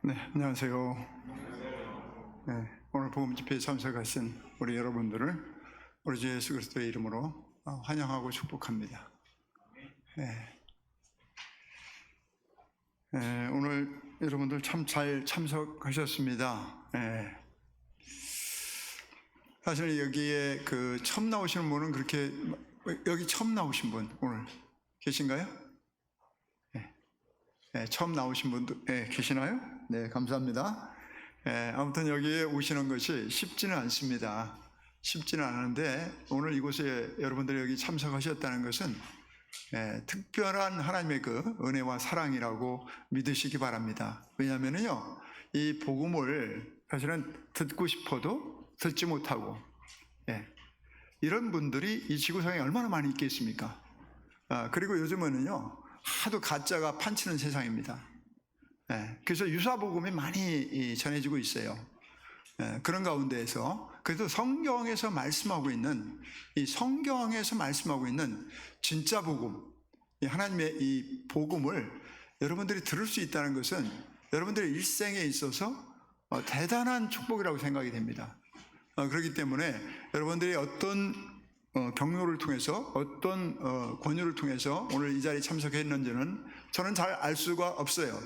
네, 안녕하세요. 네, 오늘 복음 집회에 참석하신 우리 여러분들을 우리 주 예수 그리스도의 이름으로 환영하고 축복합니다. 네. 네, 오늘 여러분들 참 잘 참석하셨습니다. 네. 사실 여기에 처음 나오시는 분은 그렇게, 여기 처음 나오신 분 오늘 계신가요? 네, 처음 나오신 분도 계시나요? 네, 감사합니다. 아무튼 여기에 오시는 것이 쉽지는 않습니다. 쉽지는 않은데 오늘 이곳에 여러분들이 여기 참석하셨다는 것은 특별한 하나님의 그 은혜와 사랑이라고 믿으시기 바랍니다. 왜냐하면요, 이 복음을 사실은 듣고 싶어도 듣지 못하고 이런 분들이 이 지구상에 얼마나 많이 있겠습니까? 그리고 요즘은요, 하도 가짜가 판치는 세상입니다. 그래서 유사복음이 많이 전해지고 있어요. 그런 가운데에서 그래도 성경에서 말씀하고 있는 진짜 복음, 하나님의 이 복음을 여러분들이 들을 수 있다는 것은 여러분들의 일생에 있어서 대단한 축복이라고 생각이 됩니다. 그렇기 때문에 여러분들이 어떤 경로를 통해서 어떤 권유를 통해서 오늘 이 자리에 참석했는지는 저는 잘 알 수가 없어요.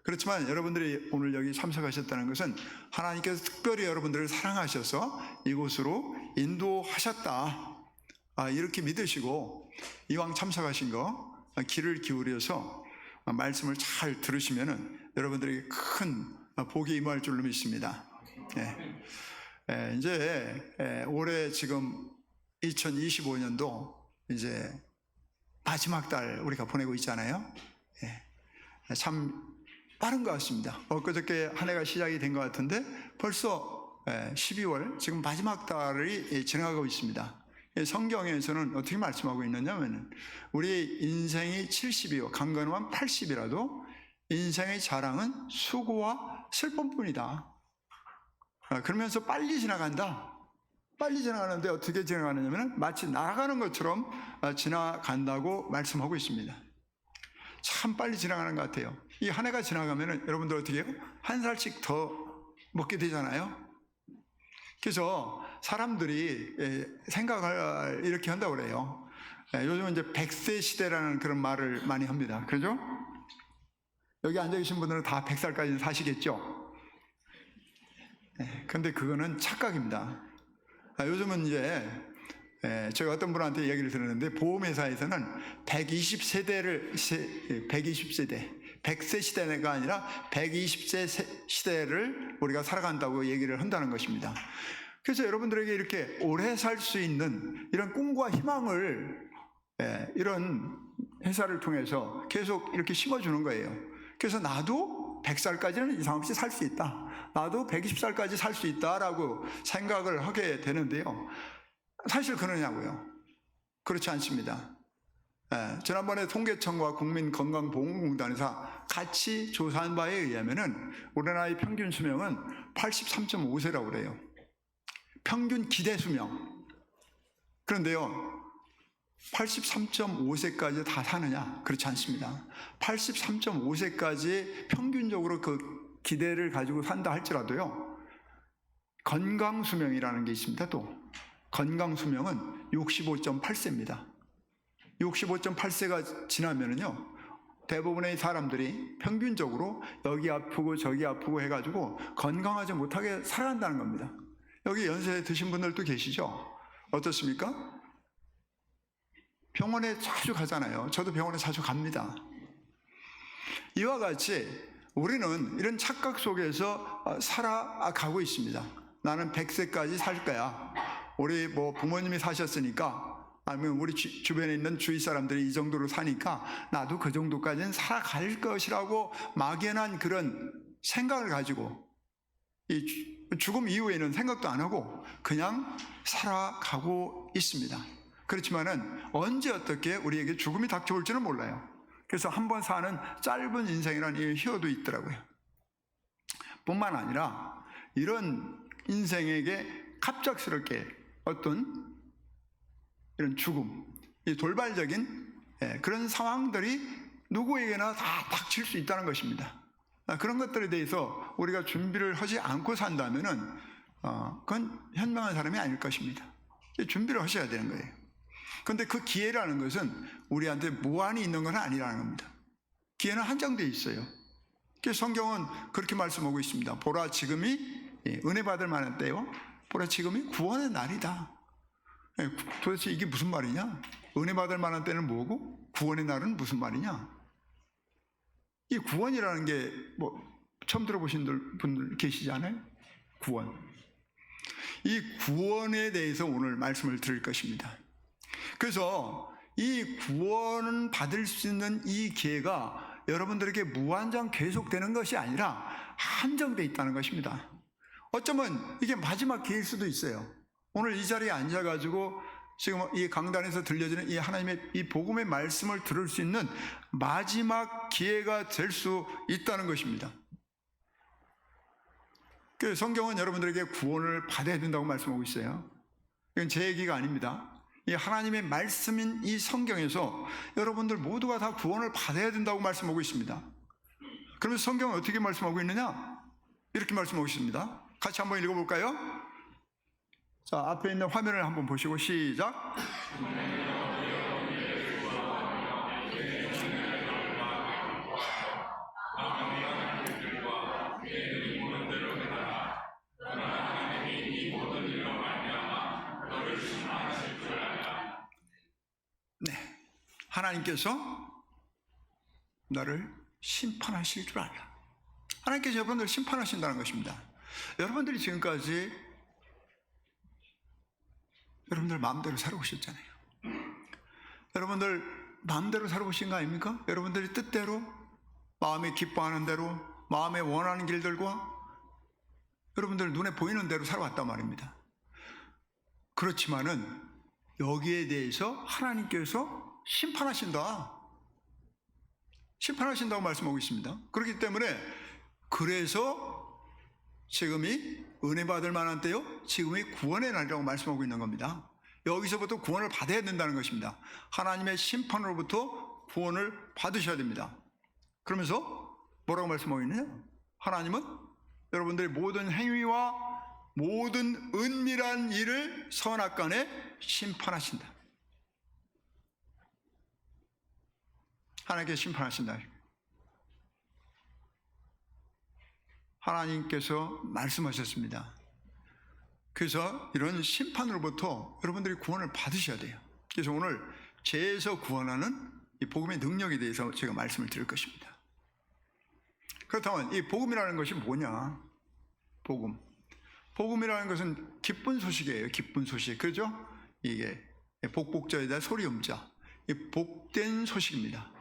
그렇지만 여러분들이 오늘 여기 참석하셨다는 것은 하나님께서 특별히 여러분들을 사랑하셔서 이곳으로 인도하셨다, 이렇게 믿으시고 이왕 참석하신 거 귀를 기울여서 말씀을 잘 들으시면은 여러분들에게 큰 복이 임할 줄로 믿습니다. 이제 올해 지금 2025년도 이제 마지막 달 우리가 보내고 있잖아요. 참 빠른 것 같습니다. 엊그저께 한 해가 시작이 된 것 같은데 벌써 12월 지금 마지막 달이 지나가고 있습니다. 성경에서는 어떻게 말씀하고 있느냐면 우리의 인생이 70이요 강건하면 80이라도 인생의 자랑은 수고와 슬픔뿐이다. 그러면서 빨리 지나간다. 빨리 지나가는데 어떻게 지나가느냐면 마치 날아가는 것처럼 지나간다고 말씀하고 있습니다. 참 빨리 지나가는 것 같아요. 이 한 해가 지나가면 여러분들 어떻게 해요? 한 살씩 더 먹게 되잖아요. 그래서 사람들이 생각을 이렇게 한다고 그래요. 요즘은 이제 100세 시대라는 그런 말을 많이 합니다. 그죠? 여기 앉아 계신 분들은 다 100살까지는 사시겠죠? 근데 그거는 착각입니다. 요즘은 이제 제가 어떤 분한테 얘기를 들었는데 보험회사에서는 120세대 100세 시대가 아니라 120세 시대를 우리가 살아간다고 얘기를 한다는 것입니다. 그래서 여러분들에게 이렇게 오래 살 수 있는 이런 꿈과 희망을 이런 회사를 통해서 계속 이렇게 심어주는 거예요. 그래서 나도 100살까지는 이상 없이 살 수 있다, 나도 120살까지 살 수 있다라고 생각을 하게 되는데요, 사실 그러냐고요? 그렇지 않습니다. 지난번에 통계청과 국민건강보험공단에서 같이 조사한 바에 의하면은 우리나라의 평균 수명은 83.5세라고 그래요. 평균 기대 수명. 그런데요, 83.5세까지 다 사느냐? 그렇지 않습니다. 83.5세까지 평균적으로 그 기대를 가지고 산다 할지라도요, 건강수명이라는 게 있습니다. 또 건강수명은 65.8세입니다. 65.8세가 지나면은요, 대부분의 사람들이 평균적으로 여기 아프고 저기 아프고 해가지고 건강하지 못하게 살아간다는 겁니다. 여기 연세 드신 분들도 계시죠? 어떻습니까? 병원에 자주 가잖아요. 저도 병원에 자주 갑니다. 이와 같이 우리는 이런 착각 속에서 살아가고 있습니다. 나는 100세까지 살 거야. 우리 부모님이 사셨으니까, 아니면 우리 주변에 있는 주위 사람들이 이 정도로 사니까 나도 그 정도까지는 살아갈 것이라고 막연한 그런 생각을 가지고 이 죽음 이후에는 생각도 안 하고 그냥 살아가고 있습니다. 그렇지만은 언제 어떻게 우리에게 죽음이 닥쳐올지는 몰라요. 그래서 한번 사는 짧은 인생이라는 희화도 있더라고요. 뿐만 아니라 이런 인생에게 갑작스럽게 어떤 이런 죽음, 이 돌발적인 그런 상황들이 누구에게나 다 닥칠 수 있다는 것입니다. 그런 것들에 대해서 우리가 준비를 하지 않고 산다면은 그건 현명한 사람이 아닐 것입니다. 준비를 하셔야 되는 거예요. 그런데 그 기회라는 것은 우리한테 무한히 있는 건 아니라는 겁니다. 기회는 한정되어 있어요. 그래서 성경은 그렇게 말씀하고 있습니다. 보라, 지금이 은혜 받을 만한 때요. 보라, 지금이 구원의 날이다. 도대체 이게 무슨 말이냐? 은혜 받을 만한 때는 뭐고 구원의 날은 무슨 말이냐? 이 구원이라는 게 뭐 처음 들어보신 분들 계시지 않아요? 구원. 이 구원에 대해서 오늘 말씀을 드릴 것입니다. 그래서 이 구원을 받을 수 있는 이 기회가 여러분들에게 무한정 계속되는 것이 아니라 한정되어 있다는 것입니다. 어쩌면 이게 마지막 기회일 수도 있어요. 오늘 이 자리에 앉아가지고 지금 이 강단에서 들려지는 이 하나님의 이 복음의 말씀을 들을 수 있는 마지막 기회가 될 수 있다는 것입니다. 그 성경은 여러분들에게 구원을 받아야 된다고 말씀하고 있어요. 이건 제 얘기가 아닙니다. 이 하나님의 말씀인 이 성경에서 여러분들 모두가 다 구원을 받아야 된다고 말씀하고 있습니다. 그러면 성경은 어떻게 말씀하고 있느냐? 이렇게 말씀하고 있습니다. 같이 한번 읽어볼까요? 자, 앞에 있는 화면을 한번 보시고 시작. 네, 하나님께서 너를 심판하실 줄 알라. 하나님께서 여러분들을 심판하신다는 것입니다. 여러분들이 지금까지 여러분들 마음대로 살아오셨잖아요. 여러분들 마음대로 살아오신 거 아닙니까? 여러분들이 뜻대로 마음이 기뻐하는 대로 마음에 원하는 길들과 여러분들 눈에 보이는 대로 살아왔단 말입니다. 그렇지만은 여기에 대해서 하나님께서 심판하신다고 말씀하고 있습니다. 그렇기 때문에 그래서 지금이 은혜 받을 만한 때요, 지금이 구원의 날이라고 말씀하고 있는 겁니다. 여기서부터 구원을 받아야 된다는 것입니다. 하나님의 심판으로부터 구원을 받으셔야 됩니다. 그러면서 뭐라고 말씀하고 있느냐? 하나님은 여러분들의 모든 행위와 모든 은밀한 일을 선악간에 심판하신다. 하나님께서 심판하신다. 하나님께서 말씀하셨습니다. 그래서 이런 심판으로부터 여러분들이 구원을 받으셔야 돼요. 그래서 오늘 죄에서 구원하는 이 복음의 능력에 대해서 제가 말씀을 드릴 것입니다. 그렇다면 이 복음이라는 것이 뭐냐? 복음이라는 것은 기쁜 소식이에요. 기쁜 소식. 그렇죠? 이게 복복자에다 소리음자. 이 복된 소식입니다.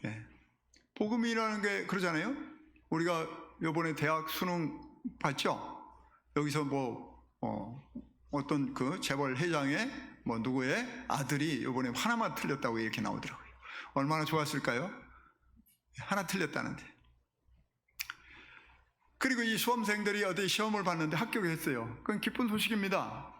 예. 복음이라는 게 그러잖아요. 우리가 이번에 대학 수능 봤죠? 여기서 어떤 그 재벌 회장의 누구의 아들이 이번에 하나만 틀렸다고 이렇게 나오더라고요. 얼마나 좋았을까요? 하나 틀렸다는데. 그리고 이 수험생들이 어디 시험을 봤는데 합격했어요. 그건 기쁜 소식입니다.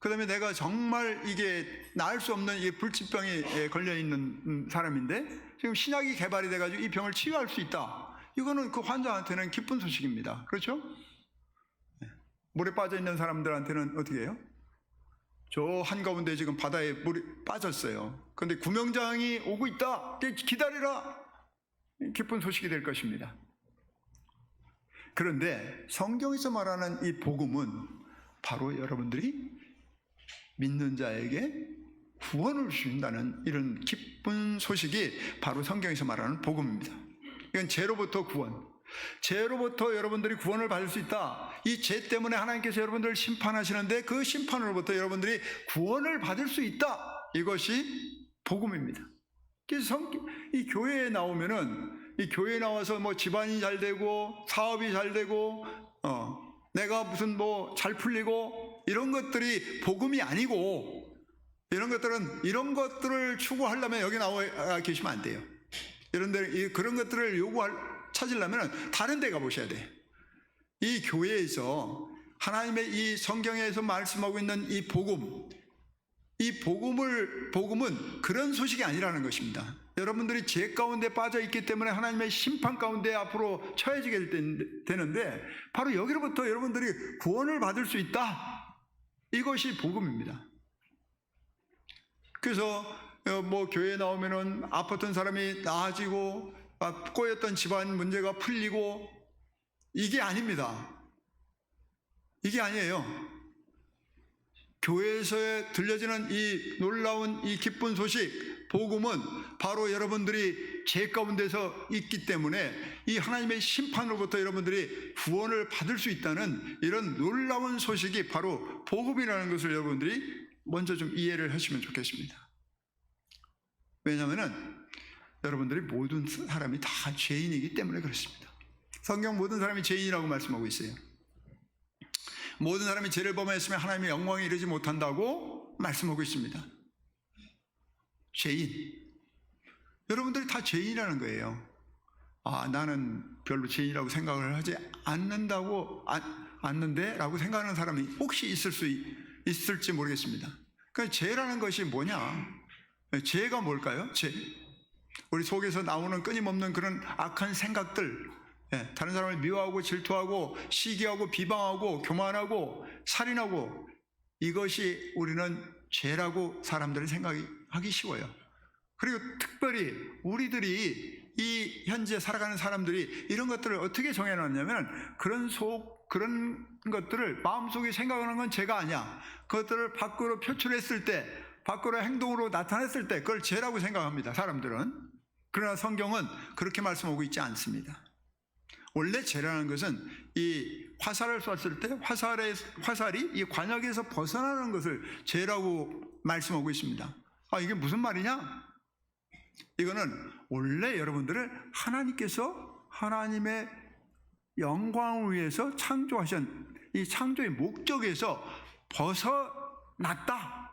그 다음에 내가 정말 이게 나을 수 없는 이 불치병에 걸려있는 사람인데 지금 신약이 개발이 돼가지고 이 병을 치유할 수 있다. 이거는 그 환자한테는 기쁜 소식입니다. 그렇죠? 물에 빠져 있는 사람들한테는 어떻게 해요? 저 한가운데 지금 바다에 물이 빠졌어요. 그런데 구명장이 오고 있다. 기다리라. 기쁜 소식이 될 것입니다. 그런데 성경에서 말하는 이 복음은 바로 여러분들이 믿는 자에게 구원을 주신다는 이런 기쁜 소식이 바로 성경에서 말하는 복음입니다. 이건 죄로부터 구원, 죄로부터 여러분들이 구원을 받을 수 있다. 이 죄 때문에 하나님께서 여러분들을 심판하시는데 그 심판으로부터 여러분들이 구원을 받을 수 있다. 이것이 복음입니다. 그래서 이 교회에 나오면은 이 교회에 나와서 집안이 잘 되고 사업이 잘 되고 내가 무슨 잘 풀리고 이런 것들이 복음이 아니고, 이런 것들을 추구하려면 여기 나와 계시면 안 돼요. 그런 것들을 찾으려면 다른 데 가보셔야 돼요. 이 교회에서 하나님의 이 성경에서 말씀하고 있는 이 복음은 그런 소식이 아니라는 것입니다. 여러분들이 죄 가운데 빠져 있기 때문에 하나님의 심판 가운데 앞으로 처해지게 되는데, 바로 여기로부터 여러분들이 구원을 받을 수 있다. 이것이 복음입니다. 그래서 뭐 교회에 나오면은 아팠던 사람이 나아지고 꼬였던 집안 문제가 풀리고, 이게 아닙니다. 이게 아니에요. 교회에서 들려지는 이 놀라운 이 기쁜 소식, 복음은 바로 여러분들이 죄 가운데서 있기 때문에 이 하나님의 심판으로부터 여러분들이 구원을 받을 수 있다는 이런 놀라운 소식이 바로 복음이라는 것을 여러분들이 먼저 좀 이해를 하시면 좋겠습니다. 왜냐하면 여러분들이 모든 사람이 다 죄인이기 때문에 그렇습니다. 성경 모든 사람이 죄인이라고 말씀하고 있어요. 모든 사람이 죄를 범했으면 하나님의 영광에 이르지 못한다고 말씀하고 있습니다. 죄인. 여러분들이 다 죄인이라는 거예요. 나는 별로 죄인이라고 생각을 하지 않는데 라고 생각하는 사람이 혹시 있을지 모르겠습니다. 그러니까 죄라는 것이 뭐냐? 죄가 뭘까요? 죄. 우리 속에서 나오는 끊임없는 그런 악한 생각들, 다른 사람을 미워하고 질투하고 시기하고 비방하고 교만하고 살인하고, 이것이 우리는 죄라고 사람들이 생각하기 쉬워요. 그리고 특별히 우리들이 이 현재 살아가는 사람들이 이런 것들을 어떻게 정해놨냐면, 그런 것들을 마음속에 생각하는 건 죄가 아니야. 그것들을 밖으로 표출했을 때, 밖으로 행동으로 나타냈을 때 그걸 죄라고 생각합니다, 사람들은. 그러나 성경은 그렇게 말씀하고 있지 않습니다. 원래 죄라는 것은 이 화살을 쐈을 때 화살이 이 관역에서 벗어나는 것을 죄라고 말씀하고 있습니다. 이게 무슨 말이냐? 이거는 원래 여러분들을 하나님께서 하나님의 영광을 위해서 창조하신 이 창조의 목적에서 벗어났다.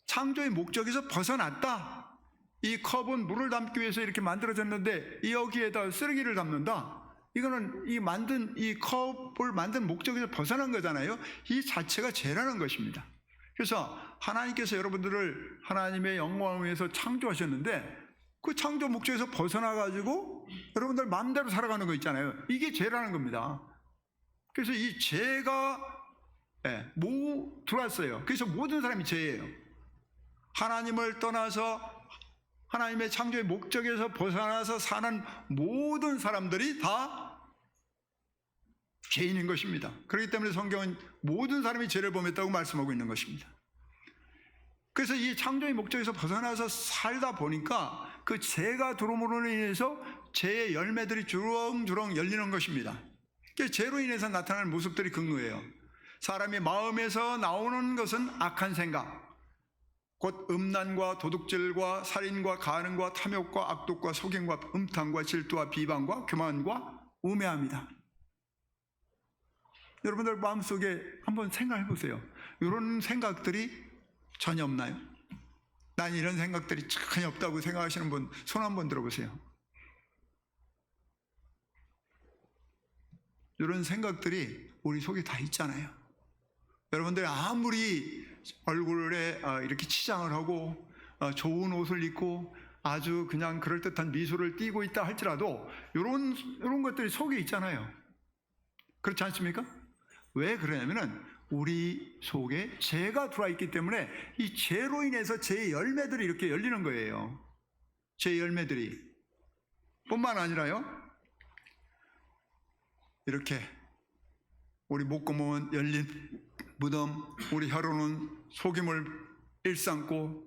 창조의 목적에서 벗어났다. 이 컵은 물을 담기 위해서 이렇게 만들어졌는데 여기에다 쓰레기를 담는다. 이거는 이 컵을 만든 목적에서 벗어난 거잖아요. 이 자체가 죄라는 것입니다. 그래서 하나님께서 여러분들을 하나님의 영광을 위해서 창조하셨는데, 그 창조 목적에서 벗어나가지고 여러분들 마음대로 살아가는 거 있잖아요. 이게 죄라는 겁니다. 그래서 이 죄가 들어왔어요. 그래서 모든 사람이 죄예요. 하나님을 떠나서 하나님의 창조의 목적에서 벗어나서 사는 모든 사람들이 다 죄인인 것입니다. 그렇기 때문에 성경은 모든 사람이 죄를 범했다고 말씀하고 있는 것입니다. 그래서 이 창조의 목적에서 벗어나서 살다 보니까 그 죄가 들어옴으로 인해서 죄의 열매들이 주렁주렁 열리는 것입니다. 죄로 인해서 나타나는 모습들이 근거예요. 사람의 마음에서 나오는 것은 악한 생각, 곧 음란과 도둑질과 살인과 간음과 탐욕과 악독과 속임과 음탕과 질투와 비방과 교만과 우매함이다. 여러분들 마음속에 한번 생각해 보세요. 이런 생각들이 전혀 없나요? 난 이런 생각들이 전혀 없다고 생각하시는 분 손 한번 들어보세요. 이런 생각들이 우리 속에 다 있잖아요. 여러분들 아무리 얼굴에 이렇게 치장을 하고 좋은 옷을 입고 아주 그냥 그럴듯한 미소를 띠고 있다 할지라도 이런 것들이 속에 있잖아요. 그렇지 않습니까? 왜 그러냐면은 우리 속에 죄가 들어와 있기 때문에 이 죄로 인해서 죄의 열매들이 이렇게 열리는 거예요. 죄의 열매들이 뿐만 아니라요, 이렇게 우리 목구멍은 열린 무덤, 우리 혀로는 속임을 일삼고,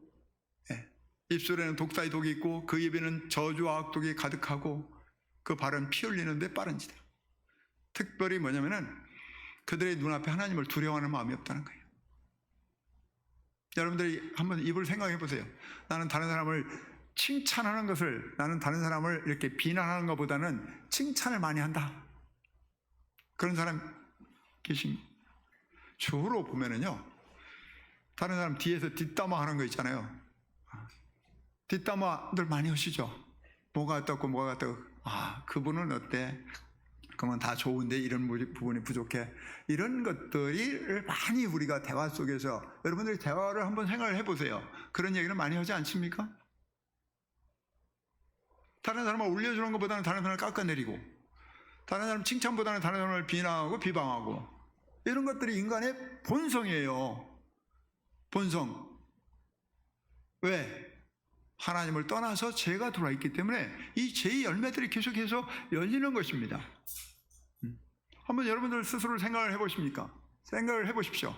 입술에는 독사의 독이 있고 그 입에는 저주와 악독이 가득하고 그 발은 피 흘리는데 빠른지다. 특별히 뭐냐면은 그들의 눈앞에 하나님을 두려워하는 마음이 없다는 거예요. 여러분들이 한번 입을 생각해 보세요. 나는 다른 사람을 칭찬하는 것을, 나는 다른 사람을 이렇게 비난하는 것보다는 칭찬을 많이 한다. 그런 사람 계십니까? 주로 보면은요, 다른 사람 뒤에서 뒷담화 하는 거 있잖아요. 뒷담화들 많이 하시죠. 뭐가 어떻고 뭐가 어떻고, 그분은 어때? 그러면 다 좋은데 이런 부분이 부족해. 이런 것들을 많이 우리가 대화 속에서, 여러분들이 대화를 한번 생각을 해보세요. 그런 얘기를 많이 하지 않습니까? 다른 사람을 올려주는 것보다는 다른 사람을 깎아내리고, 다른 사람 칭찬보다는 다른 사람을 비난하고 비방하고, 이런 것들이 인간의 본성이에요. 본성. 왜? 하나님을 떠나서 죄가 들어와 있기 때문에 이 죄의 열매들이 계속해서 열리는 것입니다. 한번 여러분들 스스로 생각을 해보십니까? 생각을 해보십시오.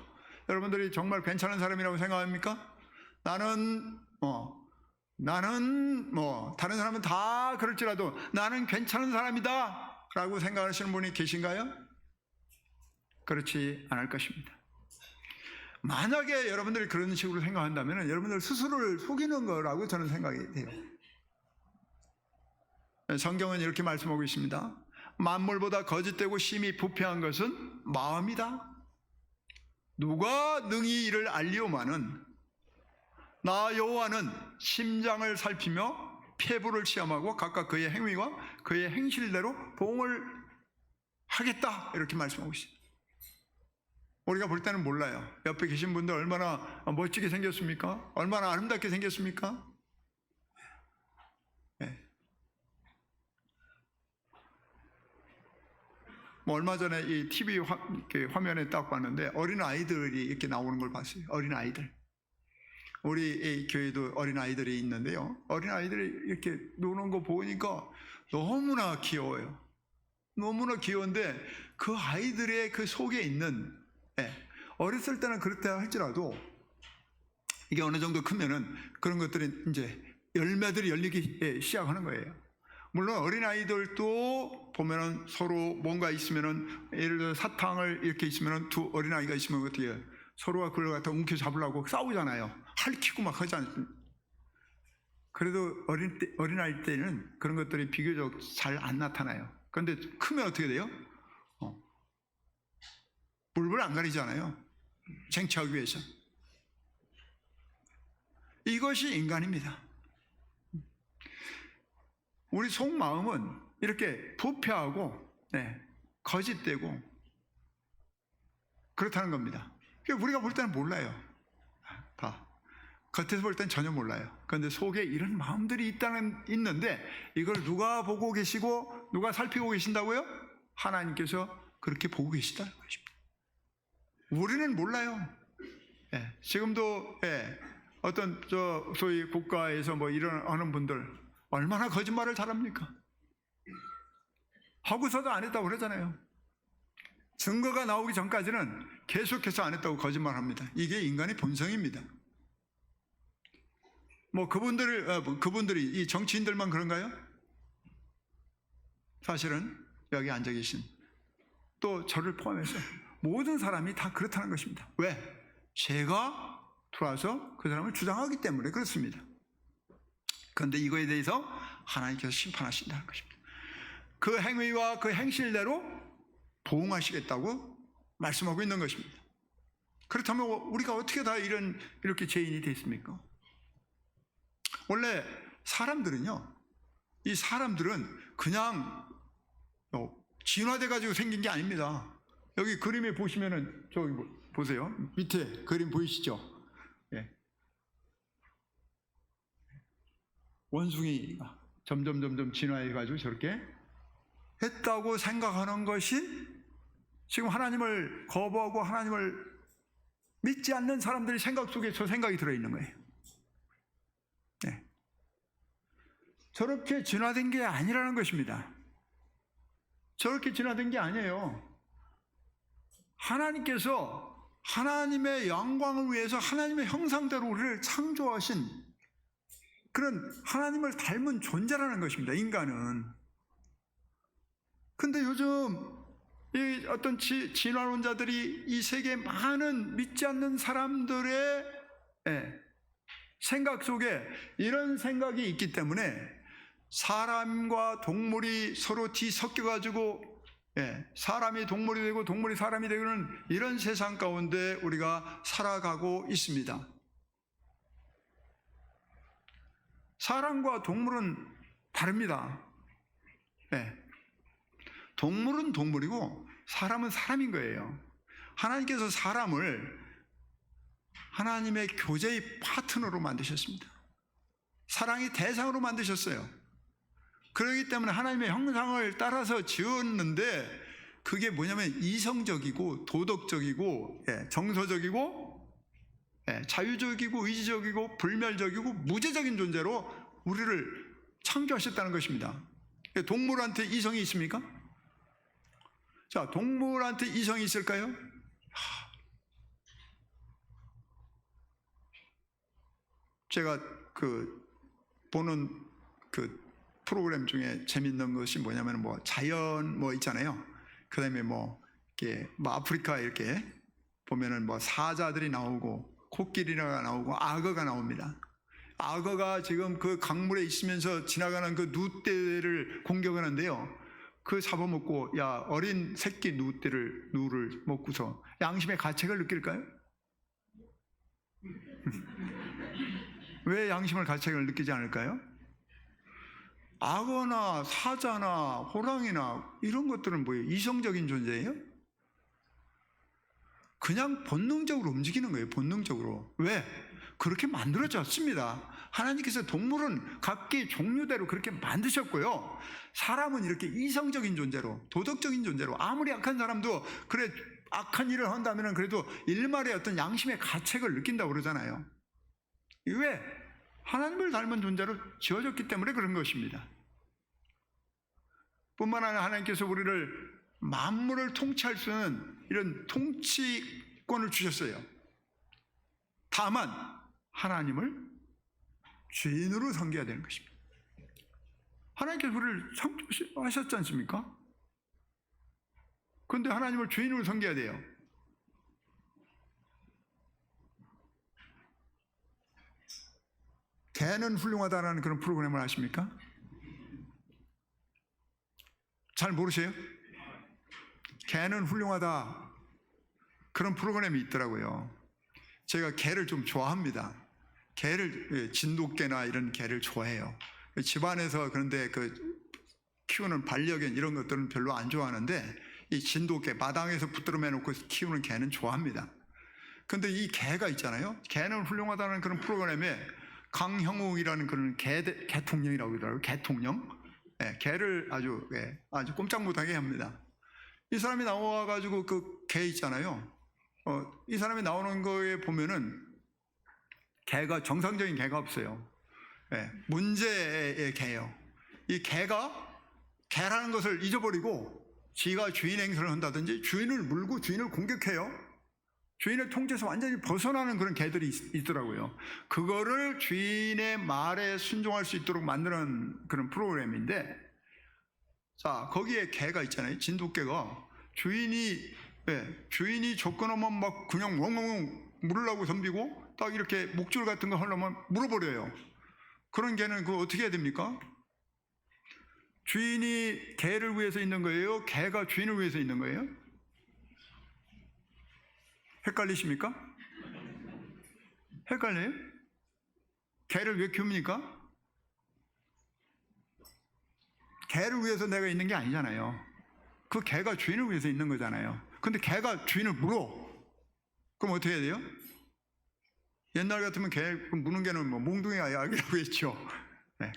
여러분들이 정말 괜찮은 사람이라고 생각합니까? 나는 다른 사람은 다 그럴지라도 나는 괜찮은 사람이다 라고 생각하시는 분이 계신가요? 그렇지 않을 것입니다. 만약에 여러분들이 그런 식으로 생각한다면 여러분들 스스로를 속이는 거라고 저는 생각이 돼요. 성경은 이렇게 말씀하고 있습니다. 만물보다 거짓되고 심히 부패한 것은 마음이다. 누가 능히 이를 알리오마는 나 여호와는 심장을 살피며 폐부를 시험하고 각각 그의 행위와 그의 행실대로 보응을 하겠다, 이렇게 말씀하고 있어요. 우리가 볼 때는 몰라요. 옆에 계신 분들 얼마나 멋지게 생겼습니까? 얼마나 아름답게 생겼습니까? 네. 뭐 얼마 전에 이 TV 화면에 딱 봤는데 어린 아이들이 이렇게 나오는 걸 봤어요. 어린 아이들. 우리 교회도 어린 아이들이 있는데요. 어린 아이들이 이렇게 노는 거 보니까 너무나 귀여워요. 너무나 귀여운데 그 아이들의 그 속에 있는, 어렸을 때는 그렇다 할지라도 이게 어느 정도 크면은 그런 것들이 이제 열매들이 열리기 시작하는 거예요. 물론 어린아이들도 보면은 서로 뭔가 있으면은, 예를 들어 사탕을 이렇게 있으면은 두 어린아이가 있으면 어떻게 해요? 서로가 그걸 갖다 움켜 잡으려고 싸우잖아요. 할퀴고 막 하지 않습니까? 그래도 어린아이 때는 그런 것들이 비교적 잘 안 나타나요. 그런데 크면 어떻게 돼요? 물불 안 가리잖아요. 쟁취하기 위해서. 이것이 인간입니다. 우리 속마음은 이렇게 부패하고 거짓되고 그렇다는 겁니다. 우리가 볼 때는 몰라요. 다 겉에서 볼 때는 전혀 몰라요. 그런데 속에 이런 마음들이 있는데 이걸 누가 보고 계시고 누가 살피고 계신다고요? 하나님께서 그렇게 보고 계시다는 것입니다. 우리는 몰라요. 지금도 어떤 소위 국가에서 뭐 일어나는 분들 얼마나 거짓말을 잘합니까? 하고서도 안 했다고 그러잖아요. 증거가 나오기 전까지는 계속해서 안 했다고 거짓말합니다. 이게 인간의 본성입니다. 뭐 그분들이 이 정치인들만 그런가요? 사실은 여기 앉아 계신 또 저를 포함해서 모든 사람이 다 그렇다는 것입니다. 왜? 죄가 들어와서 그 사람을 주장하기 때문에 그렇습니다. 그런데 이거에 대해서 하나님께서 심판하신다는 것입니다. 그 행위와 그 행실대로 보응하시겠다고 말씀하고 있는 것입니다. 그렇다면 우리가 어떻게 다 이렇게 죄인이 됐습니까? 원래 이 사람들은 그냥 진화돼 가지고 생긴 게 아닙니다. 여기 그림에 보시면은 저기 보세요. 밑에 그림 보이시죠? 원숭이가 점점 진화해 가지고 저렇게 했다고 생각하는 것이 지금 하나님을 거부하고 하나님을 믿지 않는 사람들의 생각 속에 저 생각이 들어있는 거예요. 저렇게 진화된 게 아니라는 것입니다. 저렇게 진화된 게 아니에요. 하나님께서 하나님의 영광을 위해서 하나님의 형상대로 우리를 창조하신 그런 하나님을 닮은 존재라는 것입니다. 인간은. 근데 요즘 이 어떤 진화론자들이 이 세계 많은 믿지 않는 사람들의 생각 속에 이런 생각이 있기 때문에 사람과 동물이 서로 뒤섞여가지고 사람이 동물이 되고 동물이 사람이 되는 이런 세상 가운데 우리가 살아가고 있습니다. 사람과 동물은 다릅니다. 동물은 동물이고 사람은 사람인 거예요. 하나님께서 사람을 하나님의 교제의 파트너로 만드셨습니다. 사랑의 대상으로 만드셨어요. 그렇기 때문에 하나님의 형상을 따라서 지었는데 그게 뭐냐면 이성적이고 도덕적이고 정서적이고 자유적이고 의지적이고 불멸적이고 무죄적인 존재로 우리를 창조하셨다는 것입니다. 동물한테 이성이 있습니까? 자, 동물한테 이성이 있을까요? 제가 보는 프로그램 중에 재밌는 것이 뭐냐면 자연 있잖아요. 그 다음에 이렇게 아프리카 이렇게 보면은 사자들이 나오고 코끼리가 나오고 악어가 나옵니다. 악어가 지금 그 강물에 있으면서 지나가는 그 누떼를 공격하는데요. 그 잡아먹고 어린 새끼 누를 먹고서 양심의 가책을 느낄까요? 왜 양심의 가책을 느끼지 않을까요? 악어나 사자나 호랑이나 이런 것들은 뭐예요? 이성적인 존재예요? 그냥 본능적으로 움직이는 거예요. 본능적으로. 왜? 그렇게 만들어졌습니다. 하나님께서 동물은 각기 종류대로 그렇게 만드셨고요. 사람은 이렇게 이성적인 존재로, 도덕적인 존재로, 아무리 악한 사람도 그래 악한 일을 한다면 그래도 일말의 어떤 양심의 가책을 느낀다고 그러잖아요. 왜? 하나님을 닮은 존재로 지어졌기 때문에 그런 것입니다. 뿐만 아니라 하나님께서 우리를 만물을 통치할 수 있는 이런 통치권을 주셨어요. 다만 하나님을 주인으로 섬겨야 되는 것입니다. 하나님께서 우리를 창조하셨지 않습니까? 그런데 하나님을 주인으로 섬겨야 돼요. 개는 훌륭하다라는 그런 프로그램을 아십니까? 잘 모르세요? 개는 훌륭하다 그런 프로그램이 있더라고요. 제가 개를 좀 좋아합니다. 개를 진돗개나 이런 개를 좋아해요. 집안에서 그런데 키우는 반려견 이런 것들은 별로 안 좋아하는데 이 진돗개 마당에서 붙들어 매놓고 키우는 개는 좋아합니다. 근데 이 개가 있잖아요. 개는 훌륭하다는 그런 프로그램에 강형욱이라는 그런 개통령이라고 그러더라고요. 개통령. 개를 아주 꼼짝 못하게 합니다. 이 사람이 나와가지고 그 개 있잖아요. 이 사람이 나오는 거에 보면은 개가 정상적인 개가 없어요. 문제의 개예요. 이 개가 개라는 것을 잊어버리고 지가 주인 행세를 한다든지 주인을 물고 주인을 공격해요. 주인의 통제에서 완전히 벗어나는 그런 개들이 있더라고요. 그거를 주인의 말에 순종할 수 있도록 만드는 그런 프로그램인데, 자, 거기에 개가 있잖아요. 진돗개가 주인이 접근하면 막 그냥 멍멍 물으려고 덤비고 딱 이렇게 목줄 같은 거 하려면 물어버려요. 그런 개는 그거 어떻게 해야 됩니까? 주인이 개를 위해서 있는 거예요? 개가 주인을 위해서 있는 거예요? 헷갈리십니까? 헷갈려요? 개를 왜 키웁니까? 개를 위해서 내가 있는 게 아니잖아요. 그 개가 주인을 위해서 있는 거잖아요. 근데 개가 주인을 물어. 그럼 어떻게 해야 돼요? 옛날 같으면 개 무는 개는 몽둥이가 약이라고 했죠.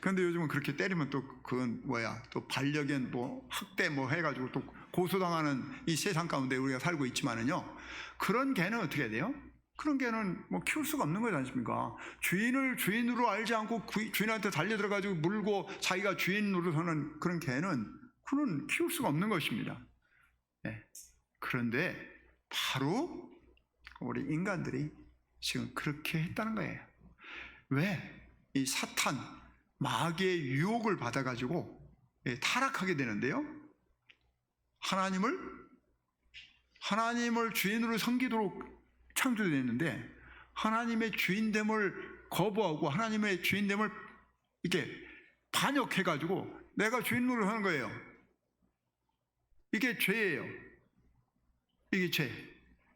그런데 요즘은 그렇게 때리면 또 그건 또 반려견 학대 해가지고 또 고소당하는 이 세상 가운데 우리가 살고 있지만은요. 그런 개는 어떻게 해야 돼요? 그런 개는 키울 수가 없는 거지 않습니까? 주인을 주인으로 알지 않고 주인한테 달려들어가지고 물고 자기가 주인으로 서는 그런 개는 그는 키울 수가 없는 것입니다. 그런데 바로 우리 인간들이 지금 그렇게 했다는 거예요. 왜? 이 사탄, 마귀의 유혹을 받아가지고 타락하게 되는데요. 하나님을 주인으로 섬기도록 창조되었는데 하나님의 주인됨을 거부하고 하나님의 주인됨을 이렇게 반역해가지고 내가 주인으로 하는 거예요. 이게 죄예요. 이게 죄.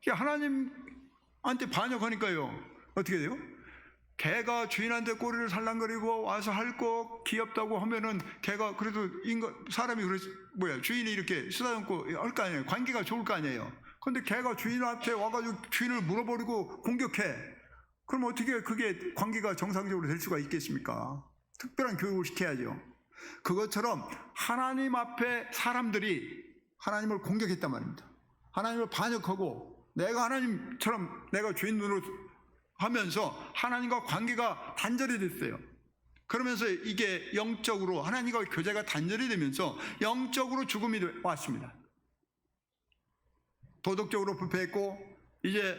하나님한테 반역하니까요. 어떻게 돼요? 개가 주인한테 꼬리를 살랑거리고 와서 핥고 귀엽다고 하면은 개가 그래도 사람이 주인이 이렇게 쓰다듬고 할 거 아니에요. 관계가 좋을 거 아니에요. 근데 개가 주인한테 와가지고 주인을 물어버리고 공격해. 그럼 어떻게 그게 관계가 정상적으로 될 수가 있겠습니까? 특별한 교육을 시켜야죠. 그것처럼 하나님 앞에 사람들이 하나님을 공격했단 말입니다. 하나님을 반역하고 내가 하나님처럼 내가 주인으로 하면서 하나님과 관계가 단절이 됐어요. 그러면서 이게 영적으로 하나님과 교제가 단절이 되면서 영적으로 죽음이 왔습니다. 도덕적으로 부패했고 이제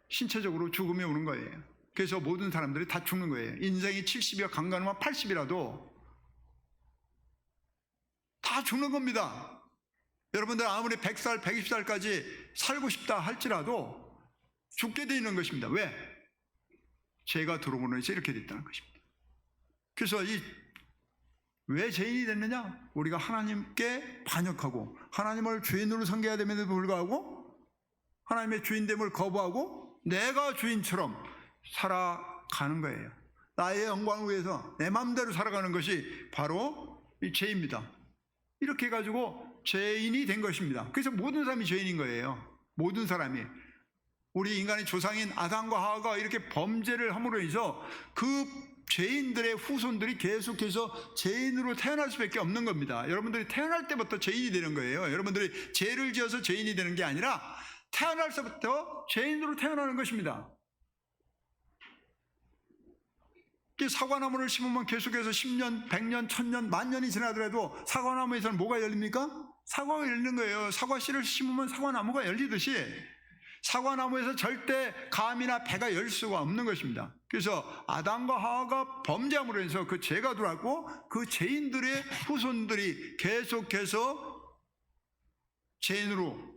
신체적으로 죽음이 오는 거예요. 그래서 모든 사람들이 다 죽는 거예요. 인생이 70이야 강간하면 80이라도 다 죽는 겁니다. 여러분들 아무리 100살, 120살까지 살고 싶다 할지라도 죽게 되어 있는 것입니다. 왜? 죄가 들어오면서 이렇게 됐다는 것입니다. 그래서 왜 죄인이 됐느냐? 우리가 하나님께 반역하고 하나님을 주인으로 섬겨야 됨에도 불구하고 하나님의 주인됨을 거부하고 내가 주인처럼 살아가는 거예요. 나의 영광을 위해서 내 마음대로 살아가는 것이 바로 이 죄입니다. 이렇게 해가지고 죄인이 된 것입니다. 그래서 모든 사람이 죄인인 거예요. 모든 사람이. 우리 인간의 조상인 아담과 하와가 이렇게 범죄를 함으로 해서 그 죄인들의 후손들이 계속해서 죄인으로 태어날 수밖에 없는 겁니다. 여러분들이 태어날 때부터 죄인이 되는 거예요. 여러분들이 죄를 지어서 죄인이 되는 게 아니라 태어날 때부터 죄인으로 태어나는 것입니다. 사과나무를 심으면 계속해서 10년, 100년, 1000년, 만년이 지나더라도 사과나무에서는 뭐가 열립니까? 사과가 열리는 거예요. 사과씨를 심으면 사과나무가 열리듯이 사과나무에서 절대 감이나 배가 열 수가 없는 것입니다. 그래서 아담과 하와가 범죄함으로 해서 그 죄가 들어왔고 그 죄인들의 후손들이 계속해서 죄인으로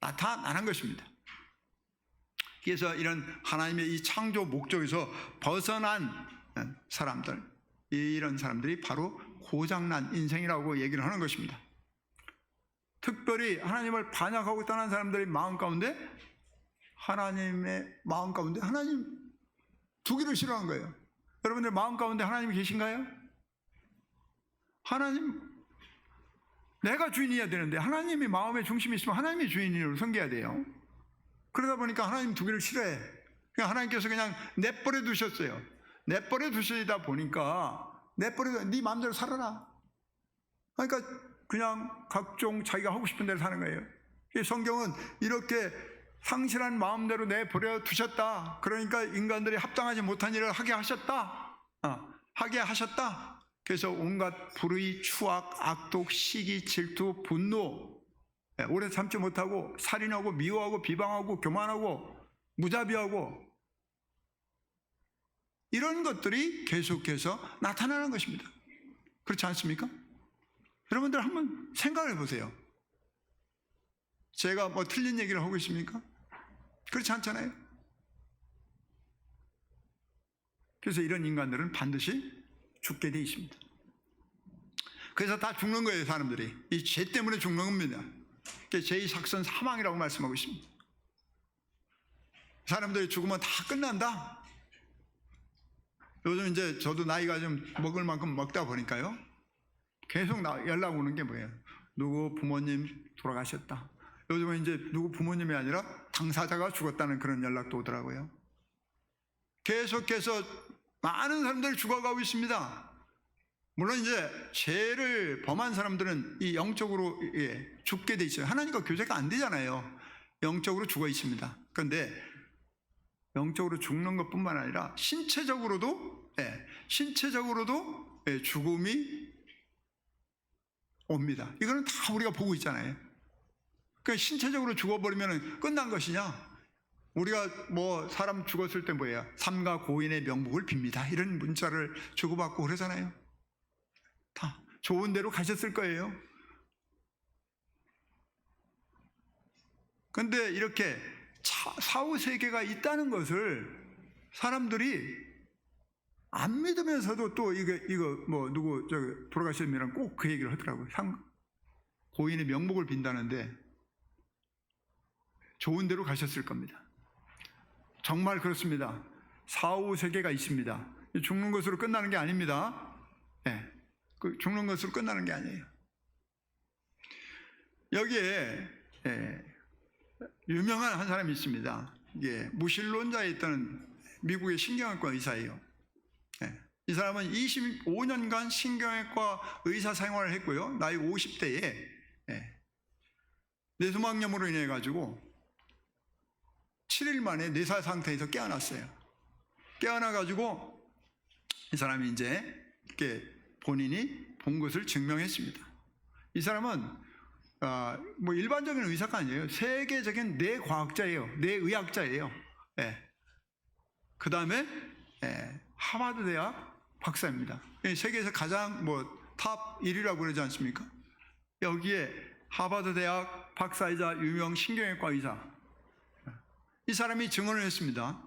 나타나는 것입니다. 그래서 이런 하나님의 이 창조 목적에서 벗어난 사람들, 이런 사람들이 바로 고장난 인생이라고 얘기를 하는 것입니다. 특별히 하나님을 반역하고 떠난 사람들의 마음 가운데 하나님의 마음 가운데 하나님 두기를 싫어한 거예요. 여러분들 마음 가운데 하나님이 계신가요? 하나님, 내가 주인이어야 되는데 하나님이 마음의 중심이 있으면 하나님이 주인으로 섬겨야 돼요. 그러다 보니까 하나님 두기를 싫어해. 그냥 하나님께서 그냥 내버려 두셨어요. 내버려 두시다 보니까 내버려 네 마음대로 살아라. 그러니까 그냥 각종 자기가 하고 싶은 대로 사는 거예요. 성경은 이렇게 상실한 마음대로 내버려 두셨다. 그러니까 인간들이 합당하지 못한 일을 하게 하셨다. 하게 하셨다. 그래서 온갖 불의, 추악, 악독, 시기, 질투, 분노, 오래 참지 못하고 살인하고 미워하고 비방하고 교만하고 무자비하고 이런 것들이 계속해서 나타나는 것입니다. 그렇지 않습니까? 여러분들 한번 생각해 보세요. 제가 뭐 틀린 얘기를 하고 있습니까? 그렇지 않잖아요. 그래서 이런 인간들은 반드시 죽게 돼 있습니다. 그래서 다 죽는 거예요. 사람들이 이 죄 때문에 죽는 겁니다. 죄의 삭선 사망이라고 말씀하고 있습니다. 사람들이 죽으면 다 끝난다. 요즘 이제 저도 나이가 좀 먹을 만큼 먹다 보니까요, 계속 연락 오는 게 뭐예요? 누구 부모님 돌아가셨다. 요즘은 이제 누구 부모님이 아니라 당사자가 죽었다는 그런 연락도 오더라고요. 계속해서 많은 사람들이 죽어가고 있습니다. 물론 이제 죄를 범한 사람들은 이 영적으로 죽게 돼 있어요. 하나님과 교제가 안 되잖아요. 영적으로 죽어 있습니다. 그런데 영적으로 죽는 것뿐만 아니라 신체적으로도 죽음이 옵니다. 이거는 다 우리가 보고 있잖아요. 그러니까 신체적으로 죽어버리면 끝난 것이냐? 우리가 뭐 사람 죽었을 때 뭐예요? 삼가 고인의 명복을 빕니다. 이런 문자를 주고받고 그러잖아요. 다 좋은 데로 가셨을 거예요. 그런데 이렇게 사후세계가 있다는 것을 사람들이 안 믿으면서도 또 이거 뭐 누구 돌아가셨으면 꼭 그 얘기를 하더라고요. 고인의 명복을 빈다는데 좋은 데로 가셨을 겁니다. 정말 그렇습니다. 사후세계가 있습니다. 죽는 것으로 끝나는 게 아닙니다. 죽는 것으로 끝나는 게 아니에요. 여기에 유명한 한 사람이 있습니다. 무신론자에 있던 미국의 신경학과 의사예요. 이 사람은 25년간 신경외과 의사 생활을 했고요. 나이 50대에 뇌수막염으로 인해 가지고 7일 만에 뇌사 상태에서 깨어났어요. 깨어나 가지고 이 사람이 이제 이렇게 본인이 본 것을 증명했습니다. 이 사람은 뭐 일반적인 의사가 아니에요. 세계적인 뇌과학자예요. 뇌의학자예요. 그 다음에 하버드 대학 박사입니다. 세계에서 가장 탑 1위라고 그러지 않습니까? 여기에 하버드 대학 박사이자 유명 신경외과 의사, 이 사람이 증언을 했습니다.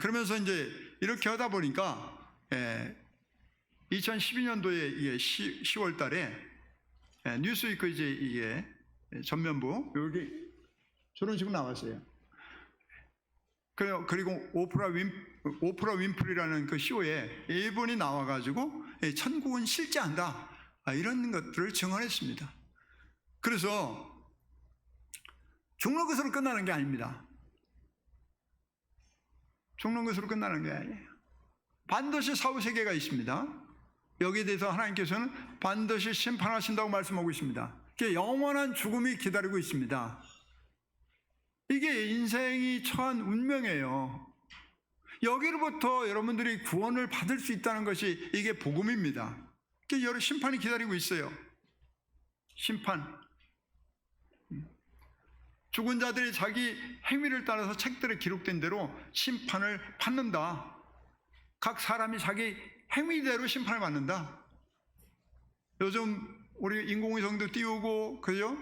그러면서 이제 이렇게 하다 보니까 2012년도에 이게 10월 달에 뉴스위크 이제 이게 전면부 여기 저런 식으로 나왔어요. 그리고 오프라 윈프리라는 그 쇼에 이분이 나와가지고 천국은 실제한다, 이런 것들을 증언했습니다. 그래서 죽는 것으로 끝나는 게 아닙니다. 죽는 것으로 끝나는 게 아니에요. 반드시 사후세계가 있습니다. 여기에 대해서 하나님께서는 반드시 심판하신다고 말씀하고 있습니다. 영원한 죽음이 기다리고 있습니다. 이게 인생이 처한 운명이에요. 여기로부터 여러분들이 구원을 받을 수 있다는 것이 이게 복음입니다. 여러 심판이 기다리고 있어요. 심판. 죽은 자들이 자기 행위를 따라서 책들에 기록된 대로 심판을 받는다. 각 사람이 자기 행위대로 심판을 받는다. 요즘 우리 인공위성도 띄우고, 그죠?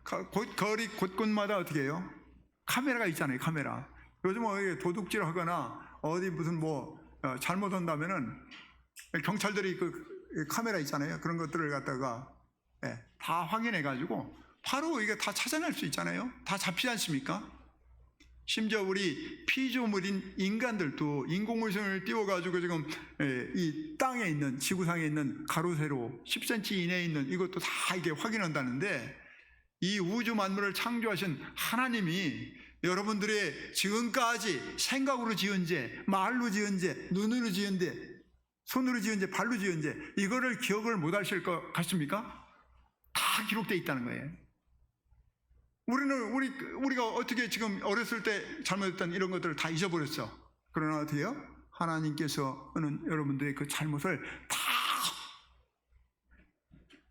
거리 곳곳마다 어떻게 해요? 카메라가 있잖아요, 카메라. 요즘 도둑질 하거나 어디 무슨 잘못한다면은 경찰들이 그 카메라 있잖아요. 그런 것들을 갖다가 다 확인해가지고 바로 이게 다 찾아낼 수 있잖아요. 다 잡히지 않습니까? 심지어 우리 피조물인 인간들도 인공위성을 띄워가지고 지금 이 땅에 있는, 지구상에 있는 가로 세로 10cm 이내에 있는 이것도 다 이게 확인한다는데, 이 우주 만물을 창조하신 하나님이 여러분들의 지금까지 생각으로 지은 죄, 말로 지은 죄, 눈으로 지은 죄, 손으로 지은 죄, 발로 지은 죄, 이거를 기억을 못 하실 것 같습니까? 다 기록되어 있다는 거예요. 우리가 어떻게 지금 어렸을 때 잘못했던 이런 것들을 다 잊어버렸어. 그러나 어떻게요? 하나님께서는 여러분들의 그 잘못을 다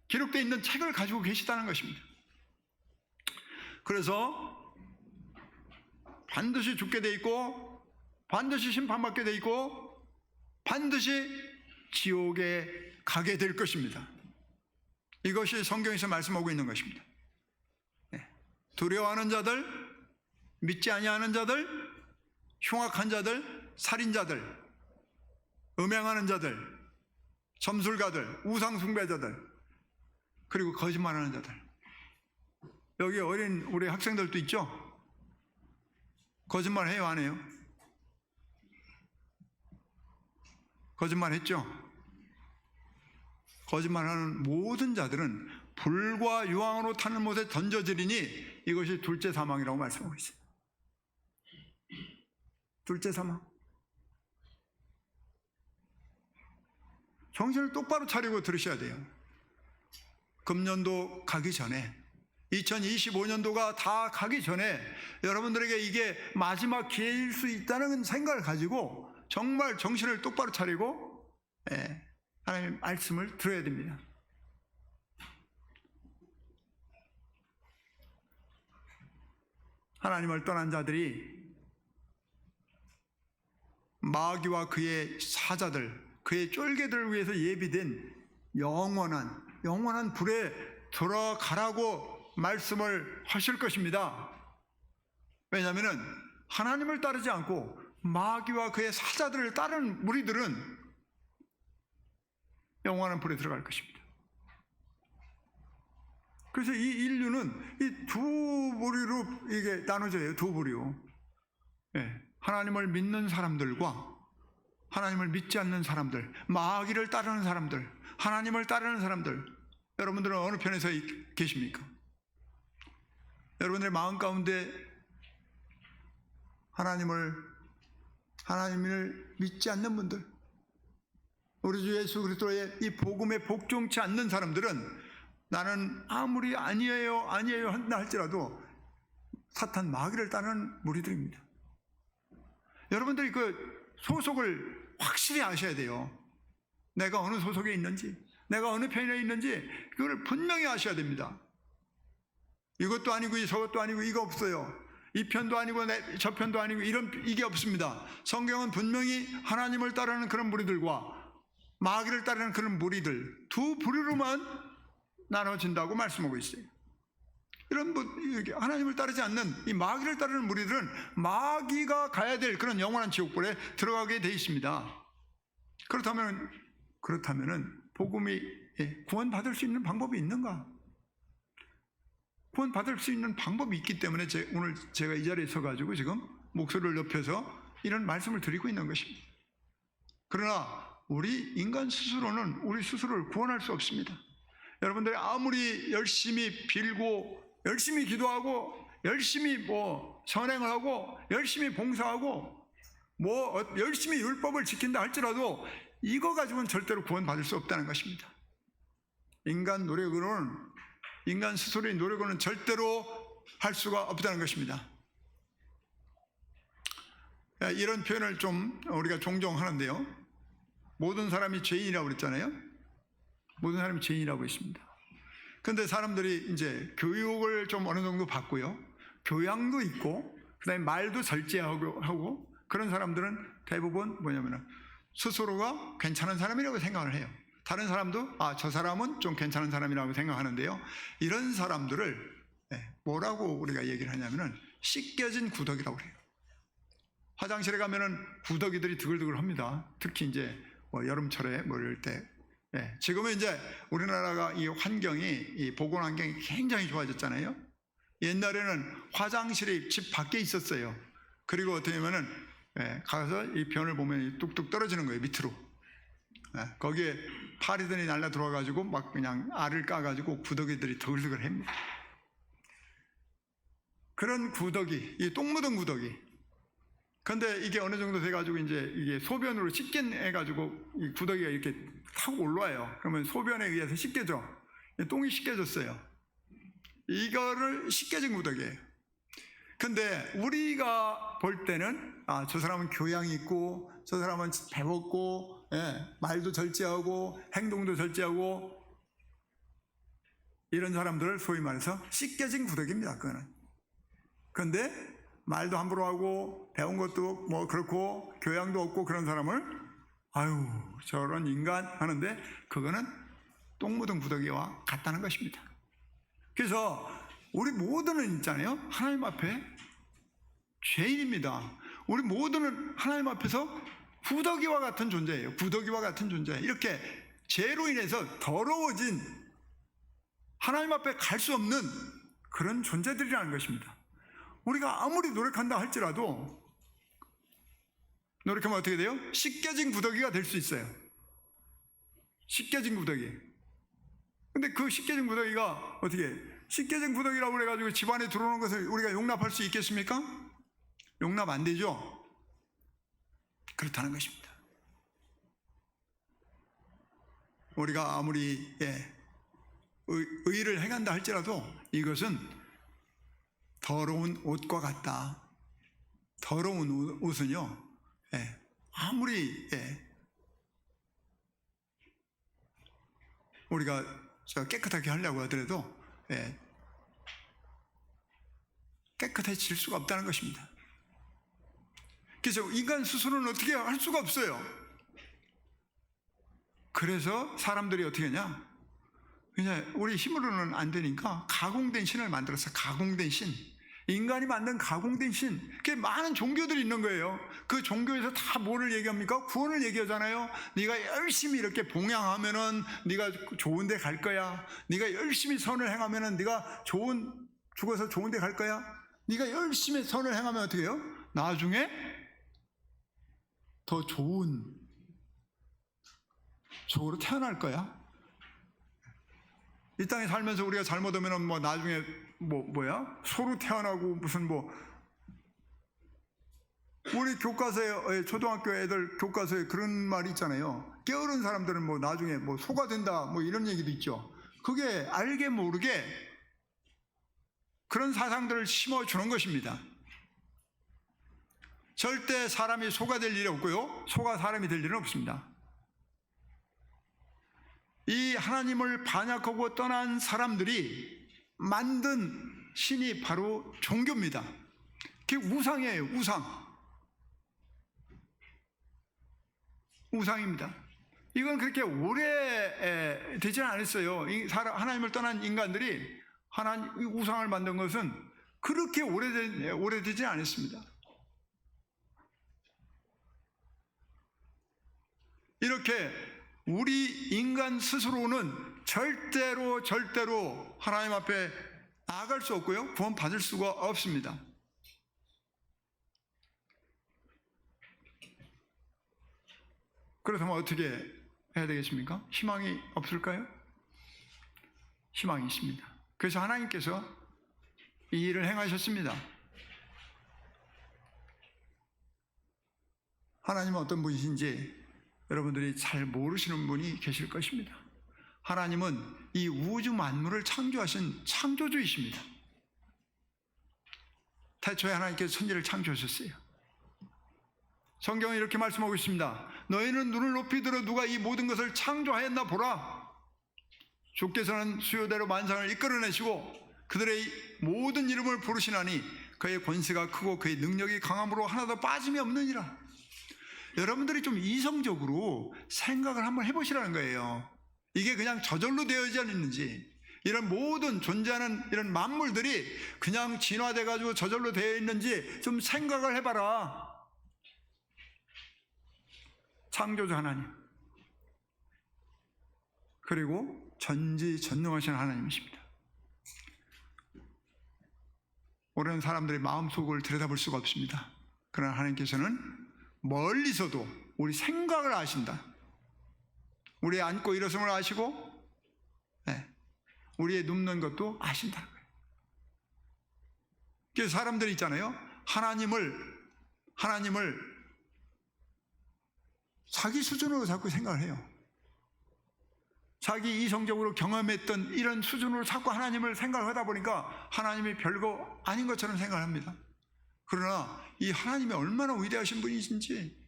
기록되어 있는 책을 가지고 계시다는 것입니다. 그래서 반드시 죽게 돼 있고, 반드시 심판받게 돼 있고, 반드시 지옥에 가게 될 것입니다. 이것이 성경에서 말씀하고 있는 것입니다. 두려워하는 자들, 믿지 아니하는 자들, 흉악한 자들, 살인자들, 음행하는 자들, 점술가들, 우상숭배자들, 그리고 거짓말하는 자들. 여기 어린 우리 학생들도 있죠? 거짓말 해요, 안 해요? 거짓말 했죠? 거짓말하는 모든 자들은 불과 유황으로 타는 못에 던져지리니 이것이 둘째 사망이라고 말씀하고 있어요. 둘째 사망. 정신을 똑바로 차리고 들으셔야 돼요. 금년도 가기 전에, 2025년도가 다 가기 전에 여러분들에게 이게 마지막 기회일 수 있다는 생각을 가지고 정말 정신을 똑바로 차리고 하나님의 말씀을 들어야 됩니다. 하나님을 떠난 자들이 마귀와 그의 사자들, 그의 쫄개들을 위해서 예비된 영원한 불에 들어가라고 말씀을 하실 것입니다. 왜냐하면 하나님을 따르지 않고 마귀와 그의 사자들을 따르는 무리들은 영원한 불에 들어갈 것입니다. 그래서 이 인류는 이 두 부류로 이게 나눠져요. 두 부류. 하나님을 믿는 사람들과 하나님을 믿지 않는 사람들, 마귀를 따르는 사람들, 하나님을 따르는 사람들. 여러분들은 어느 편에서 계십니까? 여러분들의 마음 가운데 하나님을 믿지 않는 분들, 우리 주 예수 그리스도의 이 복음에 복종치 않는 사람들은 나는 아무리 아니에요 한다 할지라도 사탄 마귀를 따르는 무리들입니다. 여러분들이 그 소속을 확실히 아셔야 돼요. 내가 어느 소속에 있는지, 내가 어느 편에 있는지 그걸 분명히 아셔야 됩니다. 이것도 아니고 저것도 아니고 이거 없어요. 이 편도 아니고 저 편도 아니고 이게 없습니다. 성경은 분명히 하나님을 따르는 그런 무리들과 마귀를 따르는 그런 무리들 두 부류로만 나눠진다고 말씀하고 있어요. 이런 하나님을 따르지 않는 이 마귀를 따르는 무리들은 마귀가 가야 될 그런 영원한 지옥불에 들어가게 돼 있습니다. 그렇다면은 복음이 구원받을 수 있는 방법이 있는가? 구원받을 수 있는 방법이 있기 때문에 오늘 제가 이 자리에 서가지고 지금 목소리를 높여서 이런 말씀을 드리고 있는 것입니다. 그러나 우리 인간 스스로는 우리 스스로를 구원할 수 없습니다. 여러분들이 아무리 열심히 빌고 열심히 기도하고 열심히 선행을 하고 열심히 봉사하고 열심히 율법을 지킨다 할지라도 이거 가지고는 절대로 구원받을 수 없다는 것입니다. 인간 스스로의 노력으로는 절대로 할 수가 없다는 것입니다. 이런 표현을 좀 우리가 종종 하는데요. 모든 사람이 죄인이라고 그랬잖아요. 모든 사람이 죄인이라고 했습니다. 그런데 사람들이 이제 교육을 좀 어느 정도 받고요. 교양도 있고, 그 다음에 말도 절제하고, 그런 사람들은 대부분 뭐냐면은 스스로가 괜찮은 사람이라고 생각을 해요. 다른 사람도 저 사람은 좀 괜찮은 사람이라고 생각하는데요. 이런 사람들을 뭐라고 우리가 얘기를 하냐면은 씻겨진 구더기라고 그래요. 화장실에 가면은 구더기들이 드글드글 합니다. 특히 이제 여름철에 이럴 때. 지금은 이제 우리나라가 이 보건 환경이 굉장히 좋아졌잖아요. 옛날에는 화장실이 집 밖에 있었어요. 그리고 어떻게 보면은 가서 이 변을 보면 뚝뚝 떨어지는 거예요, 밑으로. 거기에 파리들이 날라 들어와가지고 막 그냥 알을 까가지고 구더기들이 드글드글 합니다. 그런 구더기, 이 똥 묻은 구더기. 근데 이게 어느 정도 돼가지고 이제 이게 소변으로 씻겨내가지고 이 구더기가 이렇게 타고 올라와요. 그러면 소변에 의해서 씻겨져. 똥이 씻겨졌어요. 이거를 씻겨진 구더기예요. 근데 우리가 볼 때는 저 사람은 교양이 있고 저 사람은 배웠고 말도 절제하고 행동도 절제하고 이런 사람들을 소위 말해서 씻겨진 구더기입니다. 그거는. 그런데 말도 함부로 하고 배운 것도 그렇고 교양도 없고 그런 사람을 저런 인간 하는데 그거는 똥 묻은 구더기와 같다는 것입니다. 그래서 우리 모두는 있잖아요. 하나님 앞에 죄인입니다. 우리 모두는 하나님 앞에서 구더기와 같은 존재예요. 구더기와 같은 존재. 이렇게 죄로 인해서 더러워진 하나님 앞에 갈 수 없는 그런 존재들이라는 것입니다. 우리가 아무리 노력한다 할지라도 노력하면 어떻게 돼요? 씻겨진 구더기가 될 수 있어요. 씻겨진 구더기. 근데 그 씻겨진 구더기가 씻겨진 구더기라고 그래가지고 집안에 들어오는 것을 우리가 용납할 수 있겠습니까? 용납 안 되죠? 그렇다는 것입니다. 우리가 아무리 의를 행한다 할지라도 이것은 더러운 옷과 같다. 더러운 옷은요, 아무리 우리가 깨끗하게 하려고 하더라도 깨끗해질 수가 없다는 것입니다. 그래서 인간 스스로는 어떻게 할 수가 없어요. 그래서 사람들이 어떻게 하냐? 그냥 우리 힘으로는 안 되니까 가공된 신을 만들어서 가공된 신, 인간이 만든 가공된 신, 그게 많은 종교들이 있는 거예요. 그 종교에서 다 뭐를 얘기합니까? 구원을 얘기하잖아요. 네가 열심히 이렇게 봉양하면은 네가 좋은 데 갈 거야. 네가 열심히 선을 행하면은 네가 죽어서 좋은 데 갈 거야. 네가 열심히 선을 행하면 어떻게 해요? 나중에 더 좋은 쪽으로 태어날 거야. 이 땅에 살면서 우리가 잘못하면 나중에 소로 태어나고 무슨 우리 교과서에 초등학교 애들 교과서에 그런 말이 있잖아요. 게으른 사람들은 뭐 나중에 뭐 소가 된다 뭐 이런 얘기도 있죠. 그게 알게 모르게 그런 사상들을 심어주는 것입니다. 절대 사람이 소가 될 일이 없고요, 소가 사람이 될 일은 없습니다. 이 하나님을 반역하고 떠난 사람들이 만든 신이 바로 종교입니다. 그게 우상이에요. 우상입니다. 이건 그렇게 오래 되지는 않았어요. 하나님을 떠난 인간들이 하나님 우상을 만든 것은 그렇게 오래되지 않았습니다. 이렇게 우리 인간 스스로는 절대로 하나님 앞에 나아갈 수 없고요, 구원 받을 수가 없습니다. 그렇다면 어떻게 해야 되겠습니까? 희망이 없을까요? 희망이 있습니다. 그래서 하나님께서 이 일을 행하셨습니다. 하나님은 어떤 분이신지 여러분들이 잘 모르시는 분이 계실 것입니다. 하나님은 이 우주 만물을 창조하신 창조주이십니다. 태초에 하나님께서 천지를 창조하셨어요. 성경은 이렇게 말씀하고 있습니다. 너희는 눈을 높이 들어 누가 이 모든 것을 창조하였나 보라. 주께서는 수요대로 만상을 이끌어내시고 그들의 모든 이름을 부르시나니 그의 권세가 크고 그의 능력이 강함으로 하나도 빠짐이 없느니라. 여러분들이 좀 이성적으로 생각을 한번 해보시라는 거예요. 이게 그냥 저절로 되어지지 않는지, 이런 모든 존재하는 이런 만물들이 그냥 진화돼가지고 저절로 되어 있는지 좀 생각을 해봐라. 창조주 하나님, 그리고 전지전능하신 하나님이십니다. 오랜 사람들의 마음속을 들여다볼 수가 없습니다. 그러나 하나님께서는 멀리서도 우리 생각을 아신다. 우리의 앉고 일어섬을 아시고, 우리의 눕는 것도 아신다는 거예요. 그래서 사람들이 있잖아요, 하나님을 자기 수준으로 자꾸 생각을 해요. 자기 이성적으로 경험했던 이런 수준으로 자꾸 하나님을 생각을 하다 보니까 하나님이 별거 아닌 것처럼 생각을 합니다. 그러나 이 하나님이 얼마나 위대하신 분이신지,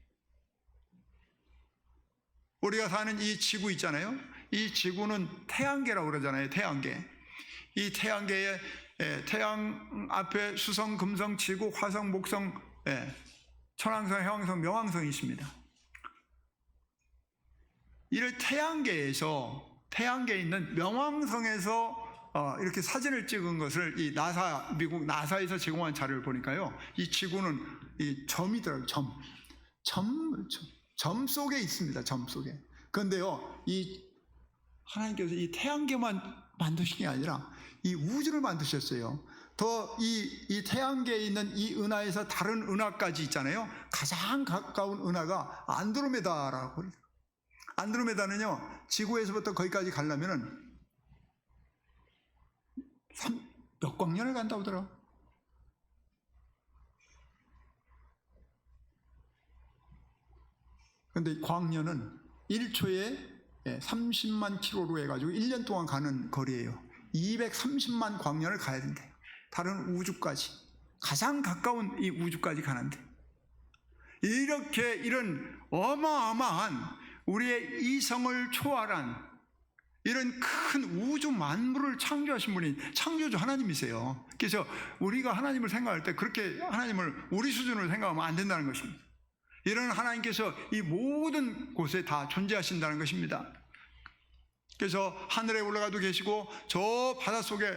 우리가 사는 이 지구 있잖아요, 이 지구는 태양계라고 그러잖아요. 태양계. 이 태양계에 태양 앞에 수성, 금성, 지구, 화성, 목성, 천왕성, 해왕성, 명왕성이 있습니다. 이를 태양계에 있는 명왕성에서 이렇게 사진을 찍은 것을 미국 나사에서 제공한 자료를 보니까요, 이 지구는 이 점이더라고요. 점 속에 있습니다. 점 속에. 그런데요, 이 하나님께서 이 태양계만 만드신 게 아니라 이 우주를 만드셨어요. 더 이 태양계에 있는 이 은하에서 다른 은하까지 있잖아요. 가장 가까운 은하가 안드로메다라고 해요. 안드로메다는요, 지구에서부터 거기까지 가려면은 몇 광년을 간다고 하더라고요. 그런데 이 광년은 1초에 30만 킬로로 해가지고 1년 동안 가는 거리예요. 230만 광년을 가야 된대요. 다른 우주까지, 가장 가까운 이 우주까지 가는데, 이렇게 이런 어마어마한 우리의 이성을 초월한 이런 큰 우주 만물을 창조하신 분이 창조주 하나님이세요. 그래서 우리가 하나님을 생각할 때 그렇게 하나님을 우리 수준으로 생각하면 안 된다는 것입니다. 이런 하나님께서 이 모든 곳에 다 존재하신다는 것입니다. 그래서 하늘에 올라가도 계시고 저 바닷속에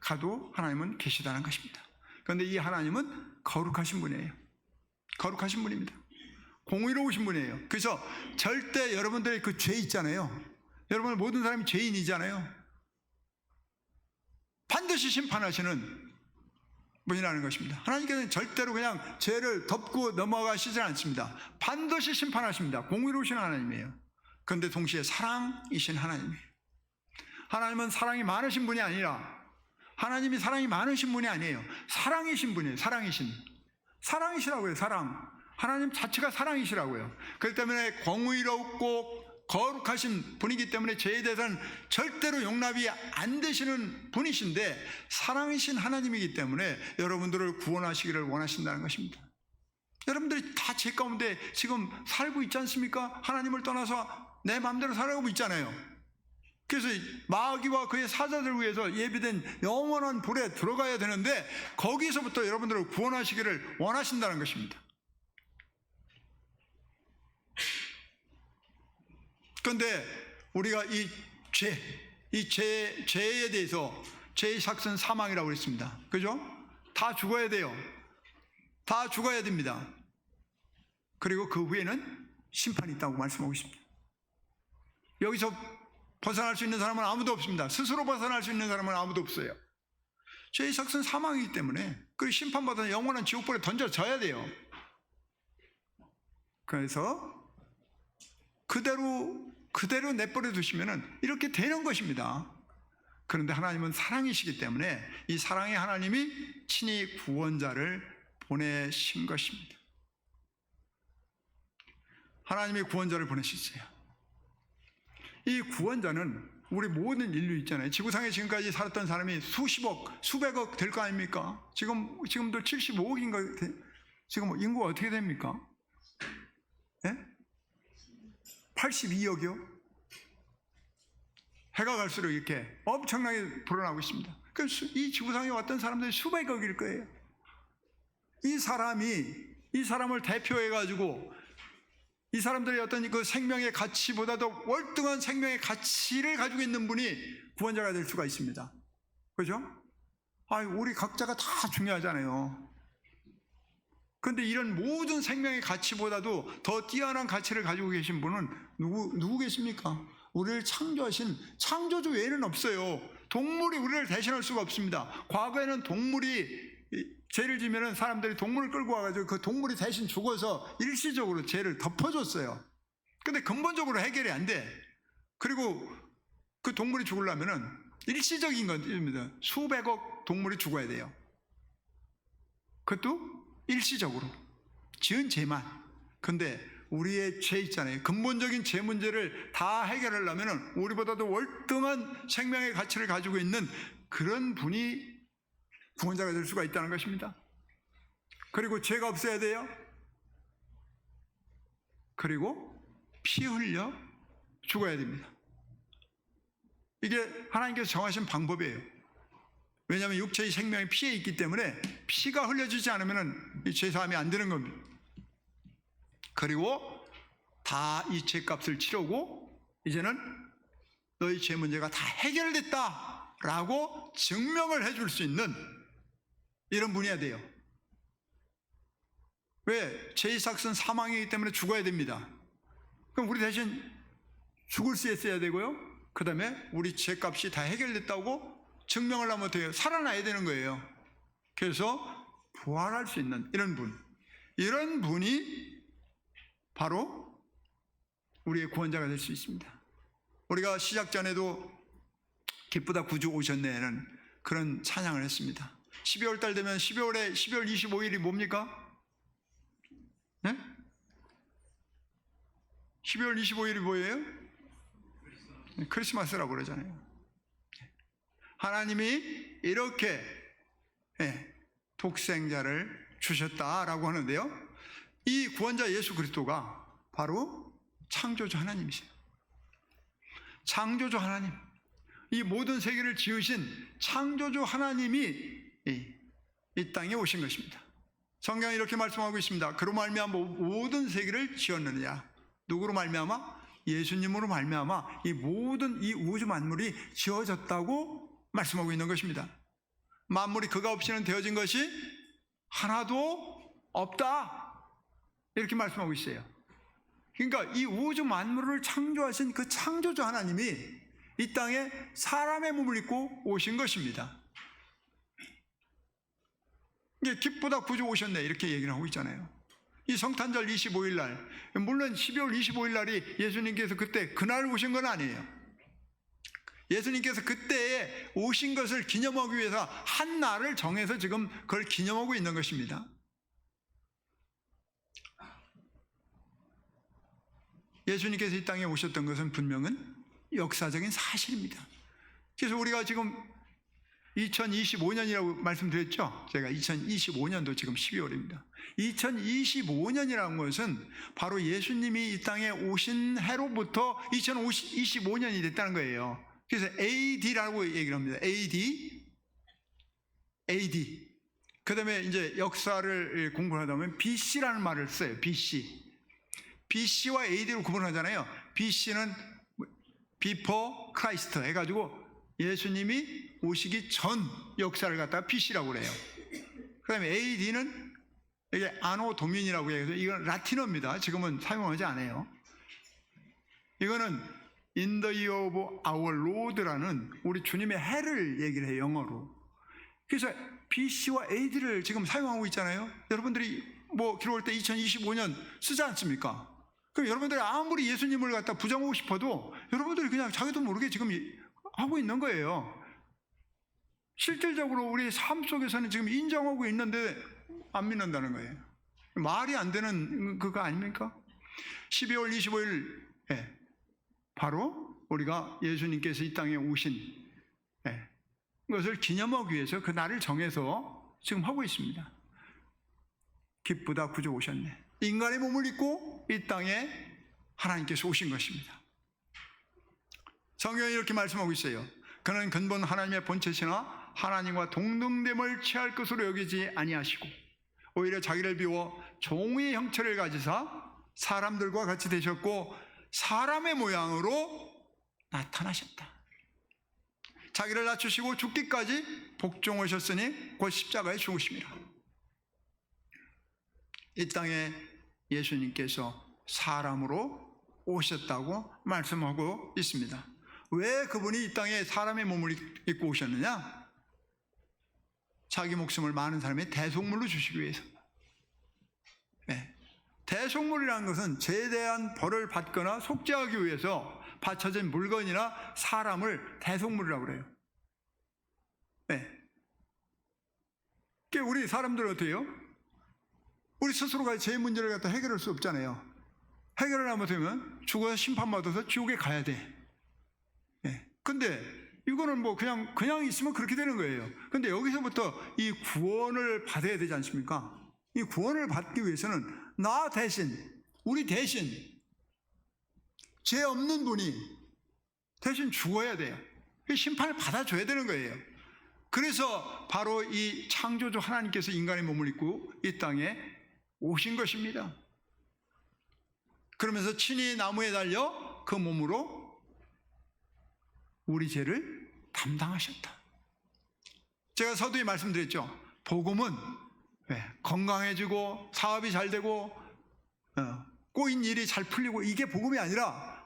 가도 하나님은 계시다는 것입니다. 그런데 이 하나님은 거룩하신 분이에요. 거룩하신 분입니다. 공의로우신 분이에요. 그래서 절대 여러분들의 그 죄 있잖아요, 여러분 모든 사람이 죄인이잖아요. 반드시 심판하시는 분이라는 것입니다. 하나님께서는 절대로 그냥 죄를 덮고 넘어가시지 않습니다. 반드시 심판하십니다. 공의로우신 하나님이에요. 그런데 동시에 사랑이신 하나님이에요. 하나님은 사랑이 많으신 분이 아니라, 하나님이 사랑이 많으신 분이 아니에요. 사랑이신 분이에요. 사랑이시라고요. 사랑. 하나님 자체가 사랑이시라고요. 그렇기 때문에 공의롭고 거룩하신 분이기 때문에 죄에 대해서는 절대로 용납이 안 되시는 분이신데 사랑이신 하나님이기 때문에 여러분들을 구원하시기를 원하신다는 것입니다. 여러분들이 다 죄 가운데 지금 살고 있지 않습니까? 하나님을 떠나서 내 마음대로 살아가고 있잖아요. 그래서 마귀와 그의 사자들을 위해서 예비된 영원한 불에 들어가야 되는데 거기서부터 여러분들을 구원하시기를 원하신다는 것입니다. 그런데 우리가 이 죄에 대해서 죄의 삭은 사망이라고 그랬습니다. 그죠? 다 죽어야 돼요. 다 죽어야 됩니다. 그리고 그 후에는 심판이 있다고 말씀하고 있습니다. 여기서 벗어날 수 있는 사람은 아무도 없습니다. 스스로 벗어날 수 있는 사람은 아무도 없어요. 죄의 삭은 사망이기 때문에 그 심판받아 영원한 지옥불에 던져져야 돼요. 그래서 그대로 내버려 두시면은 이렇게 되는 것입니다. 그런데 하나님은 사랑이시기 때문에 이 사랑의 하나님이 친히 구원자를 보내신 것입니다. 하나님이 구원자를 보내셨어요. 이 구원자는 우리 모든 인류 있잖아요. 지구상에 지금까지 살았던 사람이 수십억, 수백억 될 거 아닙니까? 지금도 75억인가? 지금 인구가 어떻게 됩니까? 예? 82억이요? 해가 갈수록 이렇게 엄청나게 불어나고 있습니다. 그래서 이 지구상에 왔던 사람들이 수백억일 거예요. 이 사람을 대표해가지고 이 사람들의 어떤 그 생명의 가치보다도 월등한 생명의 가치를 가지고 있는 분이 구원자가 될 수가 있습니다. 그죠? 우리 각자가 다 중요하잖아요. 그런데 이런 모든 생명의 가치보다도 더 뛰어난 가치를 가지고 계신 분은 누구 계십니까? 우리를 창조하신 창조주 외에는 없어요. 동물이 우리를 대신할 수가 없습니다. 과거에는 동물이 죄를 지면은 사람들이 동물을 끌고 와가지고 그 동물이 대신 죽어서 일시적으로 죄를 덮어줬어요. 근데 근본적으로 해결이 안 돼. 그리고 그 동물이 죽으려면은 일시적인 겁니다. 수백억 동물이 죽어야 돼요. 그것도 일시적으로. 지은 죄만. 근데 우리의 죄 있잖아요. 근본적인 죄 문제를 다 해결하려면은 우리보다도 월등한 생명의 가치를 가지고 있는 그런 분이 구원자가 될 수가 있다는 것입니다. 그리고 죄가 없어야 돼요. 그리고 피 흘려 죽어야 됩니다. 이게 하나님께서 정하신 방법이에요. 왜냐하면 육체의 생명이 피에 있기 때문에 피가 흘려지지 않으면 이 죄사함이 안 되는 겁니다. 그리고 다 이 죄값을 치르고 이제는 너희 죄 문제가 다 해결됐다라고 증명을 해줄 수 있는 이런 분이어야 돼요. 왜? 죄의 삭은 사망이기 때문에 죽어야 됩니다. 그럼 우리 대신 죽을 수 있어야 되고요. 그 다음에 우리 죄값이 다 해결됐다고 증명을 하면 돼요. 살아나야 되는 거예요. 그래서 부활할 수 있는 이런 분. 이런 분이 바로 우리의 구원자가 될 수 있습니다. 우리가 시작 전에도 기쁘다 구주 오셨네는 그런 찬양을 했습니다. 12월 달 되면 12월 25일이 뭡니까? 네? 12월 25일이 뭐예요? 크리스마스라고 그러잖아요. 하나님이 이렇게 독생자를 주셨다라고 하는데요. 이 구원자 예수 그리스도가 바로 창조주 하나님이세요. 창조주 하나님. 이 모든 세계를 지으신 창조주 하나님이 이 땅에 오신 것입니다. 성경이 이렇게 말씀하고 있습니다. 그로 말미암아 모든 세계를 지었느냐. 누구로 말미암아? 예수님으로 말미암아 이 모든 이 우주 만물이 지어졌다고 말씀하고 있는 것입니다. 만물이 그가 없이는 되어진 것이 하나도 없다. 이렇게 말씀하고 있어요. 그러니까 이 우주 만물을 창조하신 그 창조주 하나님이 이 땅에 사람의 몸을 입고 오신 것입니다. 이게 기쁘다 구주 오셨네 이렇게 얘기를 하고 있잖아요. 이 성탄절 25일 날, 물론 12월 25일 날이 예수님께서 그날 오신 건 아니에요. 예수님께서 그때에 오신 것을 기념하기 위해서 한 날을 정해서 지금 그걸 기념하고 있는 것입니다. 예수님께서 이 땅에 오셨던 것은 분명은 역사적인 사실입니다. 그래서 우리가 지금 2025년이라고 말씀드렸죠. 제가 2025년도 지금 12월입니다. 2025년이라는 것은 바로 예수님이 이 땅에 오신 해로부터 2025년이 됐다는 거예요. 그래서 AD라고 얘기를 합니다. AD. 그 다음에 이제 역사를 공부하다 보면 BC라는 말을 써요. BC와 AD로 구분하잖아요. BC는 Before Christ 해가지고 예수님이 오시기 전 역사를 갖다가 BC라고 그래요. 그 다음에 AD는 이게 아노 도민이라고 해서 이건 라틴어입니다. 지금은 사용하지 않아요. 이거는 In the year of our Lord라는 우리 주님의 해를 얘기를 해요, 영어로. 그래서 BC와 AD를 지금 사용하고 있잖아요. 여러분들이 뭐 기록할 때 2025년 쓰지 않습니까? 그럼 여러분들이 아무리 예수님을 갖다 부정하고 싶어도 여러분들이 그냥 자기도 모르게 지금 하고 있는 거예요. 실질적으로 우리 삶 속에서는 지금 인정하고 있는데 안 믿는다는 거예요. 말이 안 되는 그거 아닙니까? 12월 25일 바로 우리가 예수님께서 이 땅에 오신 것을 기념하기 위해서 그 날을 정해서 지금 하고 있습니다. 기쁘다 구주 오셨네. 인간의 몸을 입고 이 땅에 하나님께서 오신 것입니다. 성경이 이렇게 말씀하고 있어요. 그는 근본 하나님의 본체시나 하나님과 동등됨을 취할 것으로 여기지 아니하시고 오히려 자기를 비워 종의 형체를 가지사 사람들과 같이 되셨고 사람의 모양으로 나타나셨다. 자기를 낮추시고 죽기까지 복종하셨으니 곧 십자가에 죽으심이라. 이 땅에 예수님께서 사람으로 오셨다고 말씀하고 있습니다. 왜 그분이 이 땅에 사람의 몸을 입고 오셨느냐? 자기 목숨을 많은 사람의 대속물로 주시기 위해서. 대속물이라는 것은 죄에 대한 벌을 받거나 속죄하기 위해서 바쳐진 물건이나 사람을 대속물이라고 그래요. 그러니까 우리 사람들은 어때요? 우리 스스로가 죄 문제를 갖다 해결할 수 없잖아요. 해결을 하면 되면 죽어서 심판받아서 지옥에 가야 돼. 근데 이거는 뭐 그냥 있으면 그렇게 되는 거예요. 근데 여기서부터 이 구원을 받아야 되지 않습니까? 이 구원을 받기 위해서는 나 대신, 우리 대신 죄 없는 분이 대신 죽어야 돼요. 심판을 받아줘야 되는 거예요. 그래서 바로 이 창조주 하나님께서 인간의 몸을 입고 이 땅에 오신 것입니다. 그러면서 친히 나무에 달려 그 몸으로 우리 죄를 담당하셨다. 제가 서두에 말씀드렸죠. 복음은 건강해지고 사업이 잘 되고 꼬인 일이 잘 풀리고 이게 복음이 아니라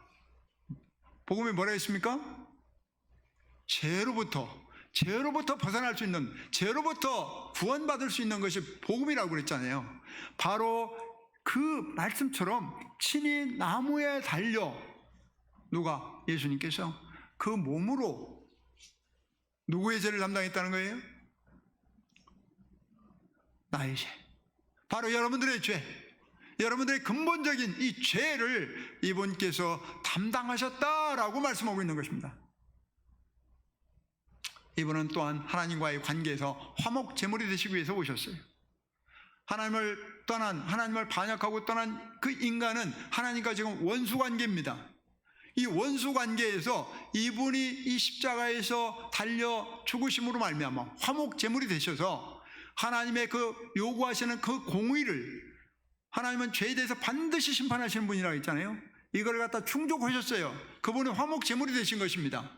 복음이 뭐라 했습니까? 죄로부터 벗어날 수 있는, 죄로부터 구원받을 수 있는 것이 복음이라고 그랬잖아요. 바로 그 말씀처럼 친히 나무에 달려 누가? 예수님께서 그 몸으로 누구의 죄를 담당했다는 거예요? 나의 죄. 바로 여러분들의 죄. 여러분들의 근본적인 이 죄를 이분께서 담당하셨다라고 말씀하고 있는 것입니다. 이분은 또한 하나님과의 관계에서 화목 제물이 되시기 위해서 오셨어요. 하나님을 반역하고 떠난 그 인간은 하나님과 지금 원수 관계입니다. 이 원수 관계에서 이분이 이 십자가에서 달려 죽으심으로 말미암아 화목 제물이 되셔서 하나님의 그 요구하시는 그 공의를, 하나님은 죄에 대해서 반드시 심판하시는 분이라고 했잖아요. 이걸 갖다 충족하셨어요. 그분이 화목 제물이 되신 것입니다.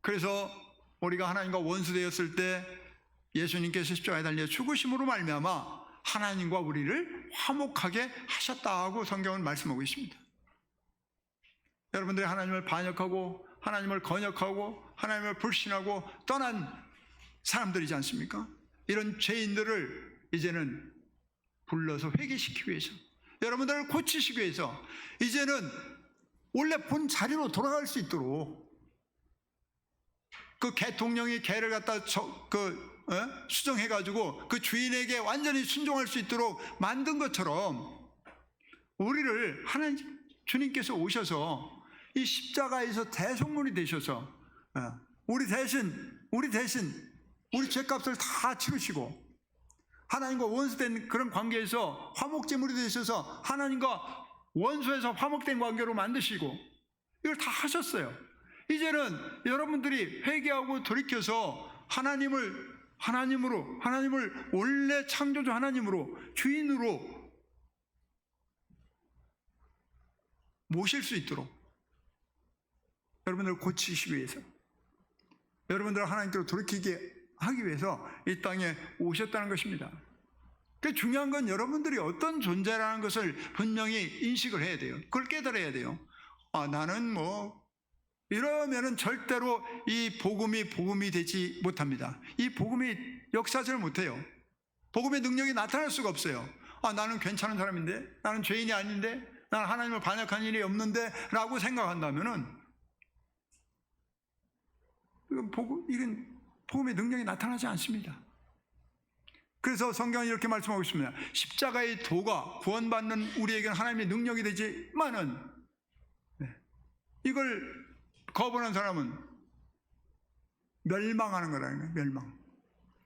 그래서 우리가 하나님과 원수 되었을 때 예수님께서 십자가에 달려 죽으심으로 말미암아 하나님과 우리를 화목하게 하셨다고 성경은 말씀하고 있습니다. 여러분들이 하나님을 반역하고 하나님을 건역하고 하나님을 불신하고 떠난 사람들이지 않습니까? 이런 죄인들을 이제는 불러서 회개시키기 위해서, 여러분들을 고치시기 위해서 이제는 원래 본 자리로 돌아갈 수 있도록, 그 개통령이 개를 갖다 수정해가지고 그 주인에게 완전히 순종할 수 있도록 만든 것처럼 우리를 하나님 주님께서 오셔서 이 십자가에서 대속물이 되셔서 우리 대신 우리 죄값을 다 치르시고 하나님과 원수된 그런 관계에서 화목제물이 되셔서 하나님과 원수에서 화목된 관계로 만드시고 이걸 다 하셨어요. 이제는 여러분들이 회개하고 돌이켜서 하나님을 원래 창조주 하나님으로 주인으로 모실 수 있도록 여러분들을 고치시기 위해서, 여러분들을 하나님께로 돌이키게 하기 위해서 이 땅에 오셨다는 것입니다. 그 중요한 건 여러분들이 어떤 존재라는 것을 분명히 인식을 해야 돼요. 그걸 깨달아야 돼요. 나는 이러면은 절대로 이 복음이 되지 못합니다. 이 복음이 역사를 못해요. 복음의 능력이 나타날 수가 없어요. 나는 괜찮은 사람인데, 나는 죄인이 아닌데, 나는 하나님을 반역한 일이 없는데 라고 생각한다면은 이건 복음의 능력이 나타나지 않습니다. 그래서 성경은 이렇게 말씀하고 있습니다. 십자가의 도가 구원받는 우리에게는 하나님의 능력이 되지만은 이걸 거부하는 사람은 멸망하는 거라는 거예요. 멸망.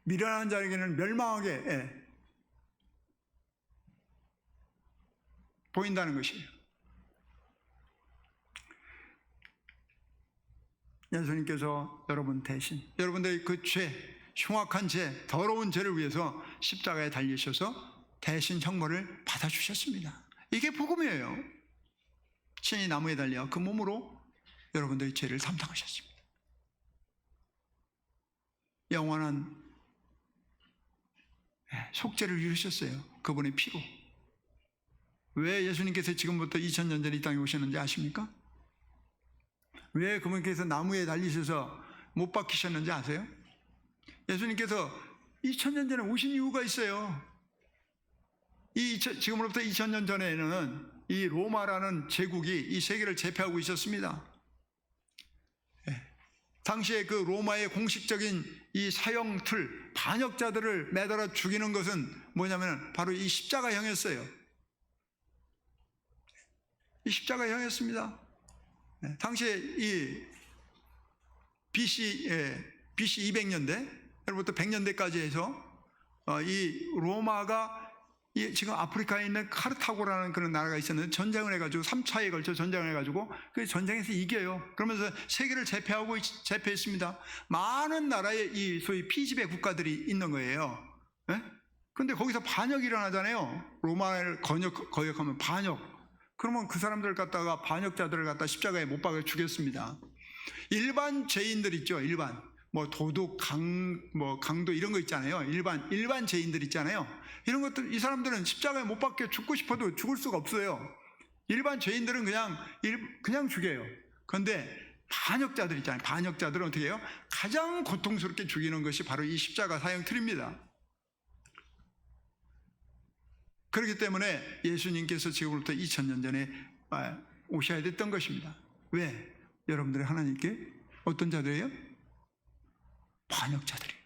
미련한 자에게는 멸망하게 보인다는 것이에요. 예수님께서 여러분 대신 여러분들의 그 흉악한 죄, 더러운 죄를 위해서 십자가에 달리셔서 대신 형벌을 받아주셨습니다. 이게 복음이에요. 친히 나무에 달려 그 몸으로 여러분들의 죄를 담당하셨습니다. 영원한 속죄를 이루셨어요. 그분의 피로. 왜 예수님께서 지금부터 2000년 전에 이 땅에 오셨는지 아십니까? 왜 그분께서 나무에 달리셔서 못 박히셨는지 아세요? 예수님께서 2000년 전에 오신 이유가 있어요. 지금으로부터 2000년 전에는 이 로마라는 제국이 이 세계를 제패하고 있었습니다. 당시에 그 로마의 공식적인 이 사형 틀, 반역자들을 매달아 죽이는 것은 뭐냐면 바로 이 십자가형이었어요. 이 십자가형이었습니다. 당시에 이 BC 200년대로부터 100년대까지 해서 이 로마가 지금 아프리카에 있는 카르타고라는 그런 나라가 있었는데 전쟁을 해가지고 3차에 걸쳐 전쟁을 해가지고 그 전쟁에서 이겨요. 그러면서 세계를 제패했습니다. 많은 나라의 이 소위 피지배 국가들이 있는 거예요. 그런데 거기서 반역이 일어나잖아요. 로마를 거역하면 반역. 그러면 그 사람들 갖다가 반역자들을 갖다 십자가에 못 박아 죽였습니다. 일반 죄인들 있죠. 일반 도둑, 강도 이런 거 있잖아요. 일반 죄인들 있잖아요. 이런 것들, 이 사람들은 십자가에 못 박혀 죽고 싶어도 죽을 수가 없어요. 일반 죄인들은 그냥 죽여요. 그런데 반역자들 있잖아요. 반역자들은 어떻게 해요? 가장 고통스럽게 죽이는 것이 바로 이 십자가 사형 틀입니다. 그렇기 때문에 예수님께서 지금부터 2000년 전에 오셔야 됐던 것입니다. 왜? 여러분들이 하나님께 어떤 자들이에요? 반역자들이에요.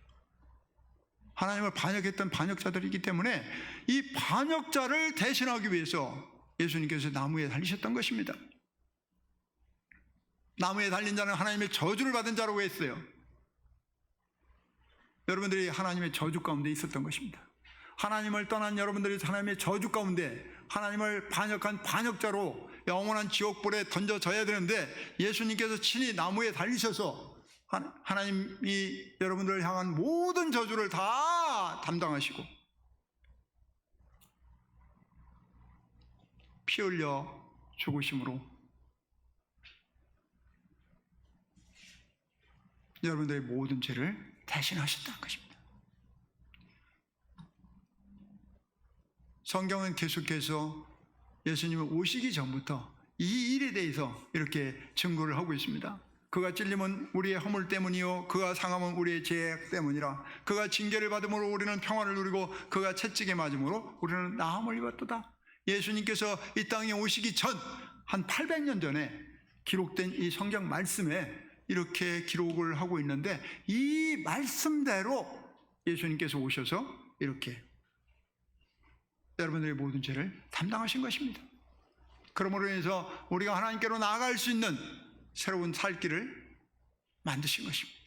하나님을 반역했던 반역자들이기 때문에 이 반역자를 대신하기 위해서 예수님께서 나무에 달리셨던 것입니다. 나무에 달린 자는 하나님의 저주를 받은 자라고 했어요. 여러분들이 하나님의 저주 가운데 있었던 것입니다. 하나님을 떠난 여러분들이 하나님의 저주 가운데 하나님을 반역한 반역자로 영원한 지옥불에 던져져야 되는데 예수님께서 친히 나무에 달리셔서 하나님이 여러분들을 향한 모든 저주를 다 담당하시고 피 흘려 죽으심으로 여러분들의 모든 죄를 대신하셨다는 것입니다. 성경은 계속해서 예수님이 오시기 전부터 이 일에 대해서 이렇게 증거를 하고 있습니다. 그가 찔림은 우리의 허물 때문이요 그가 상함은 우리의 죄악 때문이라. 그가 징계를 받음으로 우리는 평화를 누리고 그가 채찍에 맞음으로 우리는 나음을 입었도다. 예수님께서 이 땅에 오시기 전 한 800년 전에 기록된 이 성경 말씀에 이렇게 기록을 하고 있는데 이 말씀대로 예수님께서 오셔서 이렇게 여러분들의 모든 죄를 담당하신 것입니다. 그러므로 인해서 우리가 하나님께로 나아갈 수 있는 새로운 살 길을 만드신 것입니다.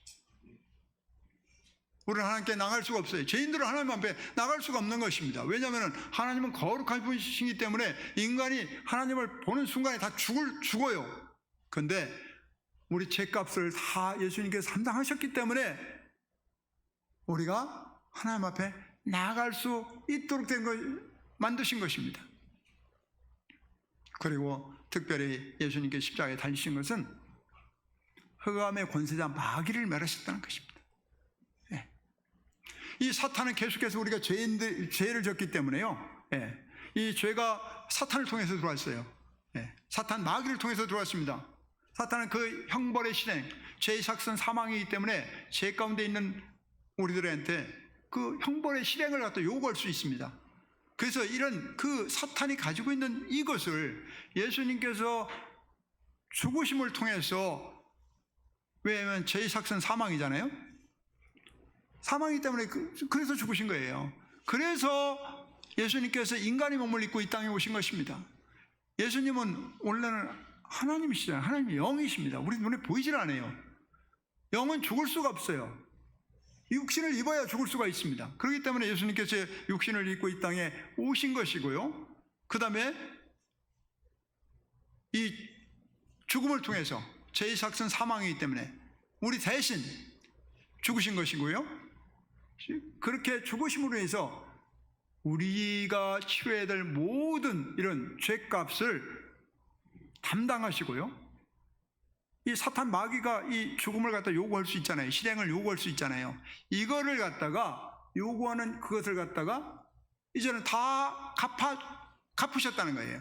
우리는 하나님께 나갈 수가 없어요. 죄인들은 하나님 앞에 나갈 수가 없는 것입니다. 왜냐하면 하나님은 거룩한 분이시기 때문에 인간이 하나님을 보는 순간에 다 죽어요. 그런데 우리 죄값을 다 예수님께서 감당하셨기 때문에 우리가 하나님 앞에 나아갈 수 있도록 된 걸 만드신 것입니다. 그리고 특별히 예수님께 십자가에 달리신 것은 흑암의 권세자 마귀를 멸하셨다는 것입니다. 이 사탄은 계속해서 우리가 죄를 졌기 때문에요. 이 죄가 사탄을 통해서 들어왔어요. 사탄 마귀를 통해서 들어왔습니다. 사탄은 그 형벌의 실행, 죄의 삭선 사망이기 때문에 죄 가운데 있는 우리들한테 그 형벌의 실행을 갖다 요구할 수 있습니다. 그래서 이런 그 사탄이 가지고 있는 이것을 예수님께서 죽으심을 통해서, 왜냐하면 죄의 삭선 사망이잖아요. 사망이기 때문에 그래서 죽으신 거예요. 그래서 예수님께서 인간의 몸을 입고 이 땅에 오신 것입니다. 예수님은 원래는 하나님이시잖아요. 하나님이 영이십니다. 우리 눈에 보이질 않아요. 영은 죽을 수가 없어요. 육신을 입어야 죽을 수가 있습니다. 그렇기 때문에 예수님께서 육신을 입고 이 땅에 오신 것이고요. 그 다음에 이 죽음을 통해서 죄의 삭선 사망이기 때문에 우리 대신 죽으신 것이고요. 그렇게 죽으심으로 해서 우리가 치러야 될 모든 이런 죄값을 담당하시고요. 이 사탄 마귀가 이 죽음을 갖다 요구할 수 있잖아요. 실행을 요구할 수 있잖아요. 이거를 갖다가 요구하는 그것을 갖다가 이제는 다 갚으셨다는 거예요.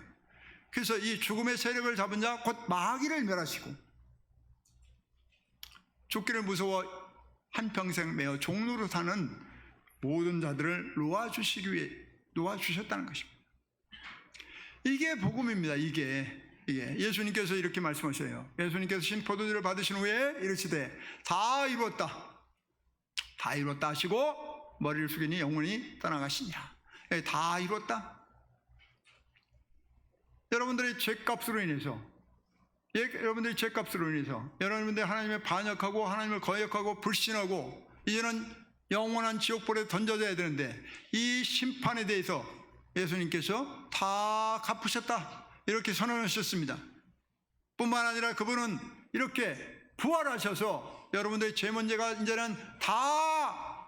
그래서 이 죽음의 세력을 잡은 자 곧 마귀를 멸하시고 죽기를 무서워 한평생 매어 종로로 사는 모든 자들을 놓아주시기 위해 놓아주셨다는 것입니다. 이게 복음입니다. 이게 예수님께서 이렇게 말씀하셔요. 예수님께서 신포도주를 받으신 후에 이르시되 다 이루었다, 다 이루었다 하시고 머리를 숙이니 영혼이 떠나가시니라. 다 이루었다. 여러분들의 죄값으로 인해서, 여러분들의 죄값으로 인해서 여러분들이 하나님의 반역하고 하나님을 거역하고 불신하고 이제는 영원한 지옥불에 던져져야 되는데 이 심판에 대해서 예수님께서 다 갚으셨다 이렇게 선언하셨습니다. 뿐만 아니라 그분은 이렇게 부활하셔서 여러분들의 죄 문제가 이제는 다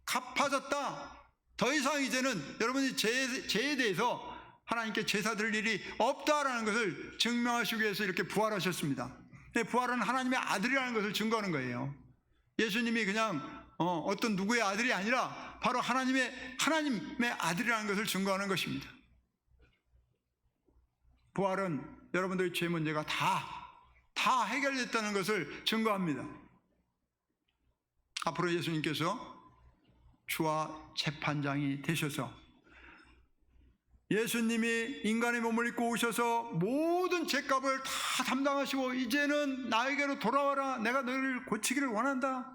갚아졌다. 더 이상 이제는 여러분의 죄에 대해서 하나님께 제사 드릴 일이 없다라는 것을 증명하시기 위해서 이렇게 부활하셨습니다. 부활은 하나님의 아들이라는 것을 증거하는 거예요. 예수님이 그냥 어떤 누구의 아들이 아니라 바로 하나님의 아들이라는 것을 증거하는 것입니다. 부활은 여러분들의 죄 문제가 다 해결됐다는 것을 증거합니다. 앞으로 예수님께서 주와 재판장이 되셔서 예수님이 인간의 몸을 입고 오셔서 모든 죄값을 다 담당하시고 이제는 나에게로 돌아와라, 내가 너를 고치기를 원한다,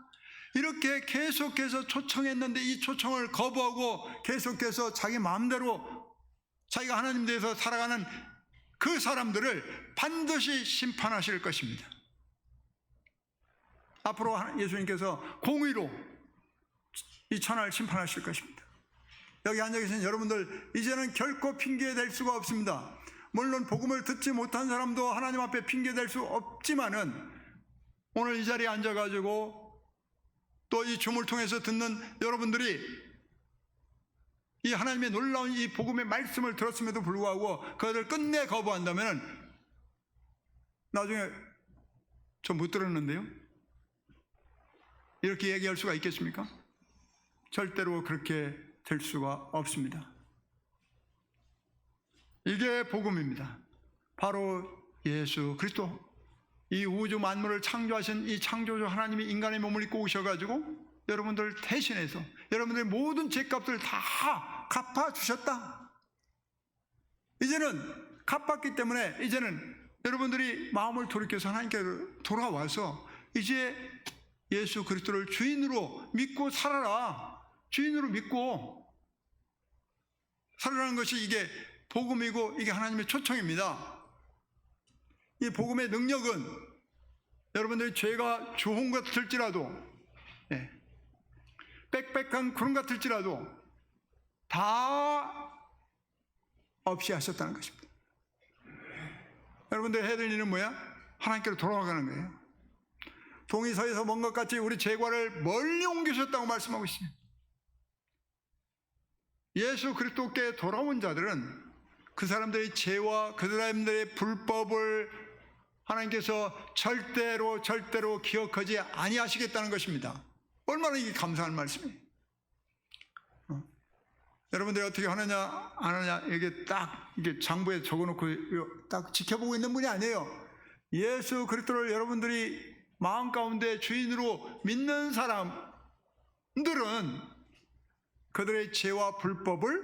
이렇게 계속해서 초청했는데 이 초청을 거부하고 계속해서 자기 마음대로 자기가 하나님 대해서 살아가는 그 사람들을 반드시 심판하실 것입니다. 앞으로 예수님께서 공의로 이 천하를 심판하실 것입니다. 여기 앉아 계신 여러분들, 이제는 결코 핑계될 수가 없습니다. 물론 복음을 듣지 못한 사람도 하나님 앞에 핑계될 수 없지만은 오늘 이 자리에 앉아가지고 또 이 줌을 통해서 듣는 여러분들이 이 하나님의 놀라운 이 복음의 말씀을 들었음에도 불구하고 그것을 끝내 거부한다면 나중에 저 못 들었는데요, 이렇게 얘기할 수가 있겠습니까? 절대로 그렇게 될 수가 없습니다. 이게 복음입니다. 바로 예수 그리스도, 이 우주 만물을 창조하신 이 창조주 하나님이 인간의 몸을 입고 오셔가지고 여러분들 대신해서 여러분들의 모든 죄값을 다 갚아주셨다. 이제는 갚았기 때문에 이제는 여러분들이 마음을 돌이켜서 하나님께 돌아와서 이제 예수 그리스도를 주인으로 믿고 살아라. 주인으로 믿고 살아라는 것이 이게 복음이고 이게 하나님의 초청입니다. 이 복음의 능력은 여러분들이 죄가 좋은 것 같을지라도, 빽빽한 구름 같을지라도 다 없이 하셨다는 것입니다. 여러분들 해야 될 일은 뭐야? 하나님께로 돌아가는 거예요. 동이 서에서 먼 것 같이 우리 죄과를 멀리 옮기셨다고 말씀하고 있습니다. 예수 그리스도께 돌아온 자들은 그 사람들의 죄와 그 사람들의 불법을 하나님께서 절대로 기억하지 아니하시겠다는 것입니다. 얼마나 이게 감사한 말씀이에요. 여러분들이 어떻게 하느냐 안 하느냐 이게 딱 이게 장부에 적어놓고 딱 지켜보고 있는 분이 아니에요. 예수 그리스도를 여러분들이 마음 가운데 주인으로 믿는 사람들은 그들의 죄와 불법을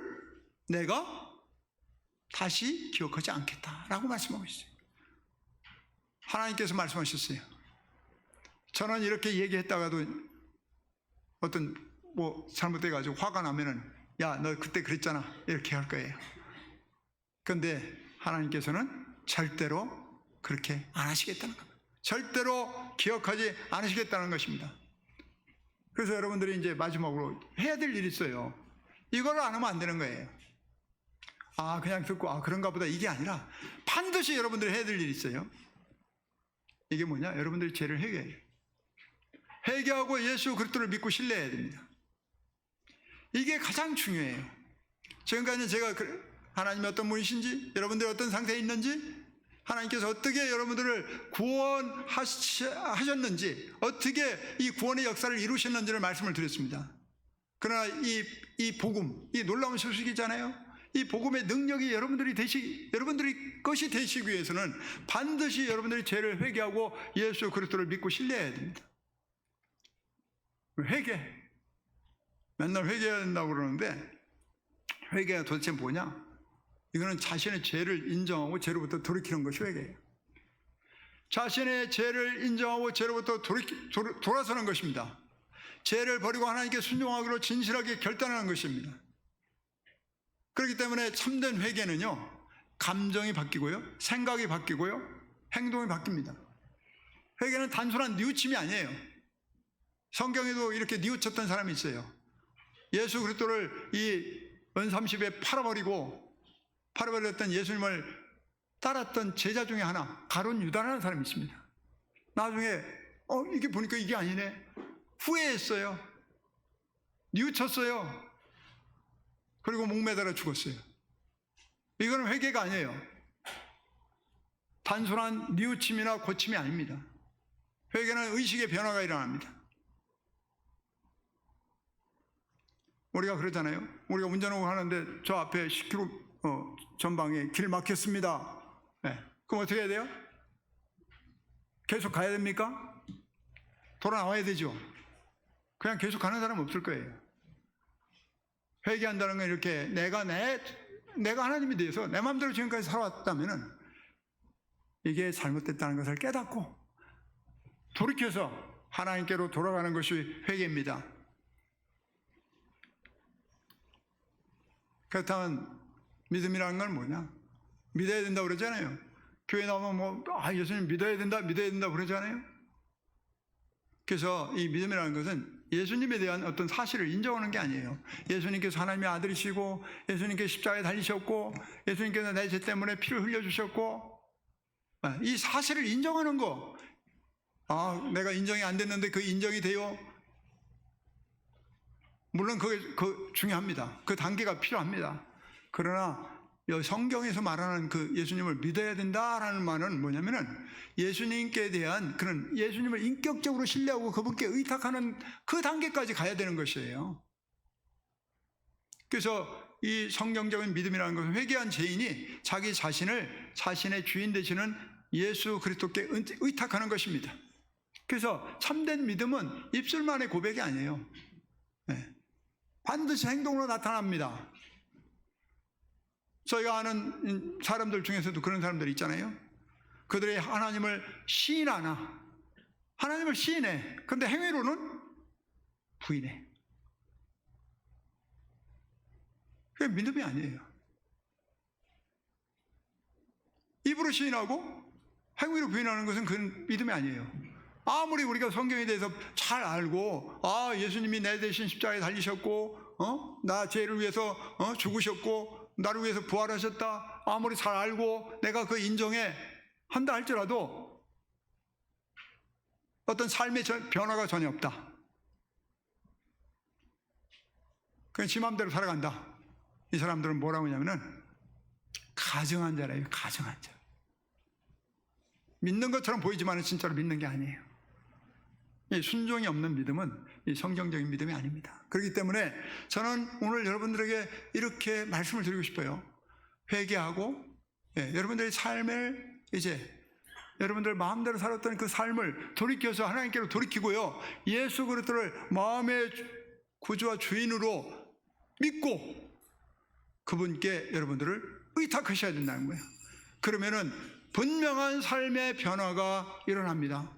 내가 다시 기억하지 않겠다라고 말씀하고 있어요. 하나님께서 말씀하셨어요. 저는 이렇게 얘기했다가도 어떤 잘못돼가지고 화가 나면은 야, 너 그때 그랬잖아 이렇게 할 거예요. 그런데 하나님께서는 절대로 그렇게 안 하시겠다는 겁니다. 절대로 기억하지 않으시겠다는 것입니다. 그래서 여러분들이 이제 마지막으로 해야 될 일이 있어요. 이걸 안 하면 안 되는 거예요. 그냥 듣고 그런가 보다 이게 아니라 반드시 여러분들이 해야 될 일이 있어요. 이게 뭐냐? 여러분들이 죄를 회개해요. 회개하고 예수 그리스도를 믿고 신뢰해야 됩니다. 이게 가장 중요해요. 지금까지 제가 하나님이 어떤 분이신지, 여러분들이 어떤 상태에 있는지, 하나님께서 어떻게 여러분들을 구원하셨는지, 어떻게 이 구원의 역사를 이루셨는지를 말씀을 드렸습니다. 그러나 이 복음, 이 놀라운 소식이잖아요. 이 복음의 능력이 여러분들이 것이 되시기 위해서는 반드시 여러분들이 죄를 회개하고 예수 그리스도를 믿고 신뢰해야 됩니다. 회개. 맨날 회개해야 된다고 그러는데 회개가 도대체 뭐냐? 이거는 자신의 죄를 인정하고 죄로부터 돌이키는 것이 회개예요. 자신의 죄를 인정하고 죄로부터 돌아서는 것입니다. 죄를 버리고 하나님께 순종하기로 진실하게 결단하는 것입니다. 그렇기 때문에 참된 회개는요, 감정이 바뀌고요, 생각이 바뀌고요, 행동이 바뀝니다. 회개는 단순한 뉘우침이 아니에요. 성경에도 이렇게 뉘우쳤던 사람이 있어요. 예수 그리스도를 이 은삼십에 팔아버렸던 예수님을 따랐던 제자 중에 하나, 가룟 유다라는 사람이 있습니다. 나중에 이게 보니까 이게 아니네, 후회했어요. 뉘우쳤어요. 그리고 목매달아 죽었어요. 이거는 회개가 아니에요. 단순한 뉘우침이나 고침이 아닙니다. 회개는 의식의 변화가 일어납니다. 우리가 그러잖아요. 우리가 운전하고 하는데 저 앞에 10km 전방에 길 막혔습니다. 네. 그럼 어떻게 해야 돼요? 계속 가야 됩니까? 돌아 나와야 되죠. 그냥 계속 가는 사람은 없을 거예요. 회개한다는 건 이렇게 내가 하나님에 대해서 내 마음대로 지금까지 살아왔다면은 이게 잘못됐다는 것을 깨닫고 돌이켜서 하나님께로 돌아가는 것이 회개입니다. 그렇다면 믿음이라는 건 뭐냐? 믿어야 된다고 그러잖아요. 교회 나오면 예수님 믿어야 된다 그러잖아요. 그래서 이 믿음이라는 것은 예수님에 대한 어떤 사실을 인정하는 게 아니에요. 예수님께서 하나님의 아들이시고, 예수님께서 십자가에 달리셨고, 예수님께서 내 죄 때문에 피를 흘려주셨고, 이 사실을 인정하는 거. 내가 인정이 안 됐는데 그 인정이 돼요? 물론 그게 중요합니다. 그 단계가 필요합니다. 그러나 성경에서 말하는 그 예수님을 믿어야 된다라는 말은 뭐냐면은 예수님께 대한 그런 예수님을 인격적으로 신뢰하고 그분께 의탁하는 그 단계까지 가야 되는 것이에요. 그래서 이 성경적인 믿음이라는 것은 회개한 죄인이 자기 자신을 자신의 주인 되시는 예수 그리스도께 의탁하는 것입니다. 그래서 참된 믿음은 입술만의 고백이 아니에요. 반드시 행동으로 나타납니다. 저희가 아는 사람들 중에서도 그런 사람들이 있잖아요. 그들이 하나님을 시인하나, 하나님을 시인해. 근데 행위로는 부인해. 그게 믿음이 아니에요. 행위로 시인하고 행위로 부인하는 것은 그건 믿음이 아니에요. 아무리 우리가 성경에 대해서 잘 알고 예수님이 내 대신 십자가에 달리셨고 나 죄를 위해서 죽으셨고 나를 위해서 부활하셨다 아무리 잘 알고 내가 그 인정해 한다 할지라도 어떤 삶의 변화가 전혀 없다. 그냥 지 맘대로 살아간다. 이 사람들은 뭐라고 하냐면은 가증한 자래요. 가증한 자. 믿는 것처럼 보이지만 진짜로 믿는 게 아니에요. 이 순종이 없는 믿음은 이 성경적인 믿음이 아닙니다. 그렇기 때문에 저는 오늘 여러분들에게 이렇게 말씀을 드리고 싶어요. 회개하고 여러분들의 삶을 이제 여러분들 마음대로 살았던 그 삶을 돌이켜서 하나님께로 돌이키고요. 예수 그리스도를 마음의 구주와 주인으로 믿고 그분께 여러분들을 의탁하셔야 된다는 거예요. 그러면은 분명한 삶의 변화가 일어납니다.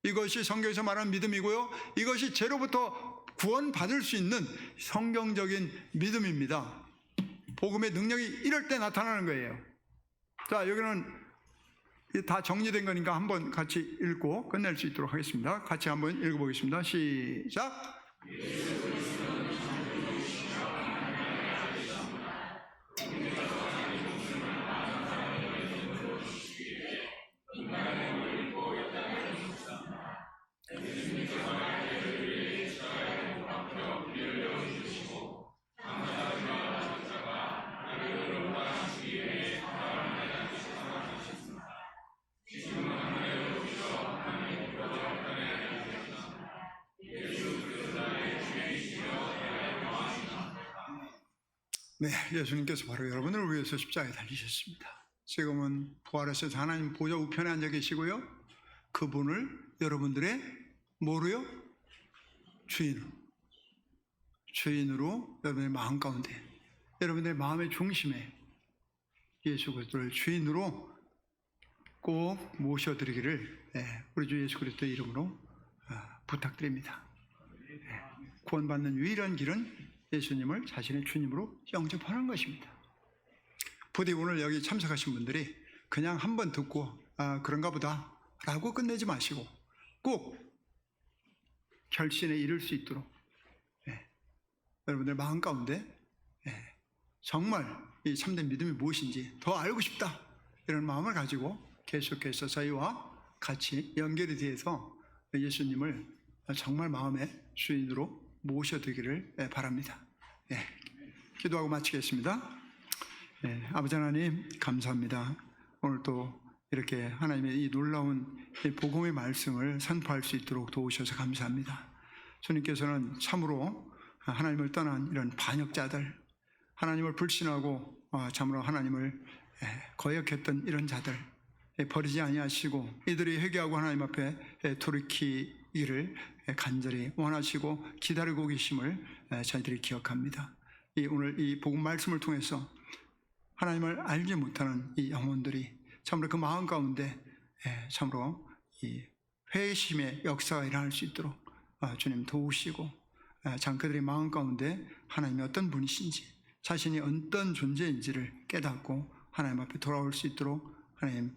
이것이 성경에서 말하는 믿음이고요. 이것이 죄로부터 구원받을 수 있는 성경적인 믿음입니다. 복음의 능력이 이럴 때 나타나는 거예요. 자, 여기는 다 정리된 거니까 한번 같이 읽고 끝낼 수 있도록 하겠습니다. 같이 한번 읽어보겠습니다. 시작. 네, 예수님께서 바로 여러분을 위해서 십자가에 달리셨습니다. 지금은 부활하셔서 하나님 보좌 우편에 앉아 계시고요. 그분을 여러분들의 뭐로요? 주인으로 여러분의 마음 가운데, 여러분들의 마음의 중심에 예수 그리스도를 주인으로 꼭 모셔드리기를 우리 주 예수 그리스도의 이름으로 부탁드립니다. 구원받는 유일한 길은 예수님을 자신의 주님으로 영접하는 것입니다. 부디 오늘 여기 참석하신 분들이 그냥 한번 듣고 그런가 보다 라고 끝내지 마시고 꼭 결신에 이를 수 있도록 여러분들 마음 가운데 정말 이 참된 믿음이 무엇인지 더 알고 싶다 이런 마음을 가지고 계속해서 저희와 같이 연결이 돼서 예수님을 정말 마음의 주인으로 모셔드리기를 바랍니다. 기도하고 마치겠습니다. 아버지 하나님 감사합니다. 오늘 또 이렇게 하나님의 이 놀라운 복음의 말씀을 선포할 수 있도록 도우셔서 감사합니다. 주님께서는 참으로 하나님을 떠난 이런 반역자들, 하나님을 불신하고 참으로 하나님을 거역했던 이런 자들 버리지 아니하시고 이들이 회개하고 하나님 앞에 돌이키기를 간절히 원하시고 기다리고 계심을 저희들이 기억합니다. 오늘 이 복음 말씀을 통해서 하나님을 알지 못하는 이 영혼들이 참으로 그 마음 가운데 참으로 이 회심의 역사가 일어날 수 있도록 주님 도우시고 참 그들의 마음 가운데 하나님이 어떤 분이신지 자신이 어떤 존재인지를 깨닫고 하나님 앞에 돌아올 수 있도록 하나님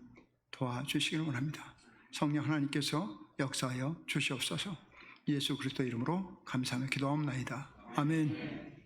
도와주시기를 원합니다. 성령 하나님께서 역사하여 주시옵소서. 예수 그리스도 이름으로 감사하며 기도하옵나이다. 아멘.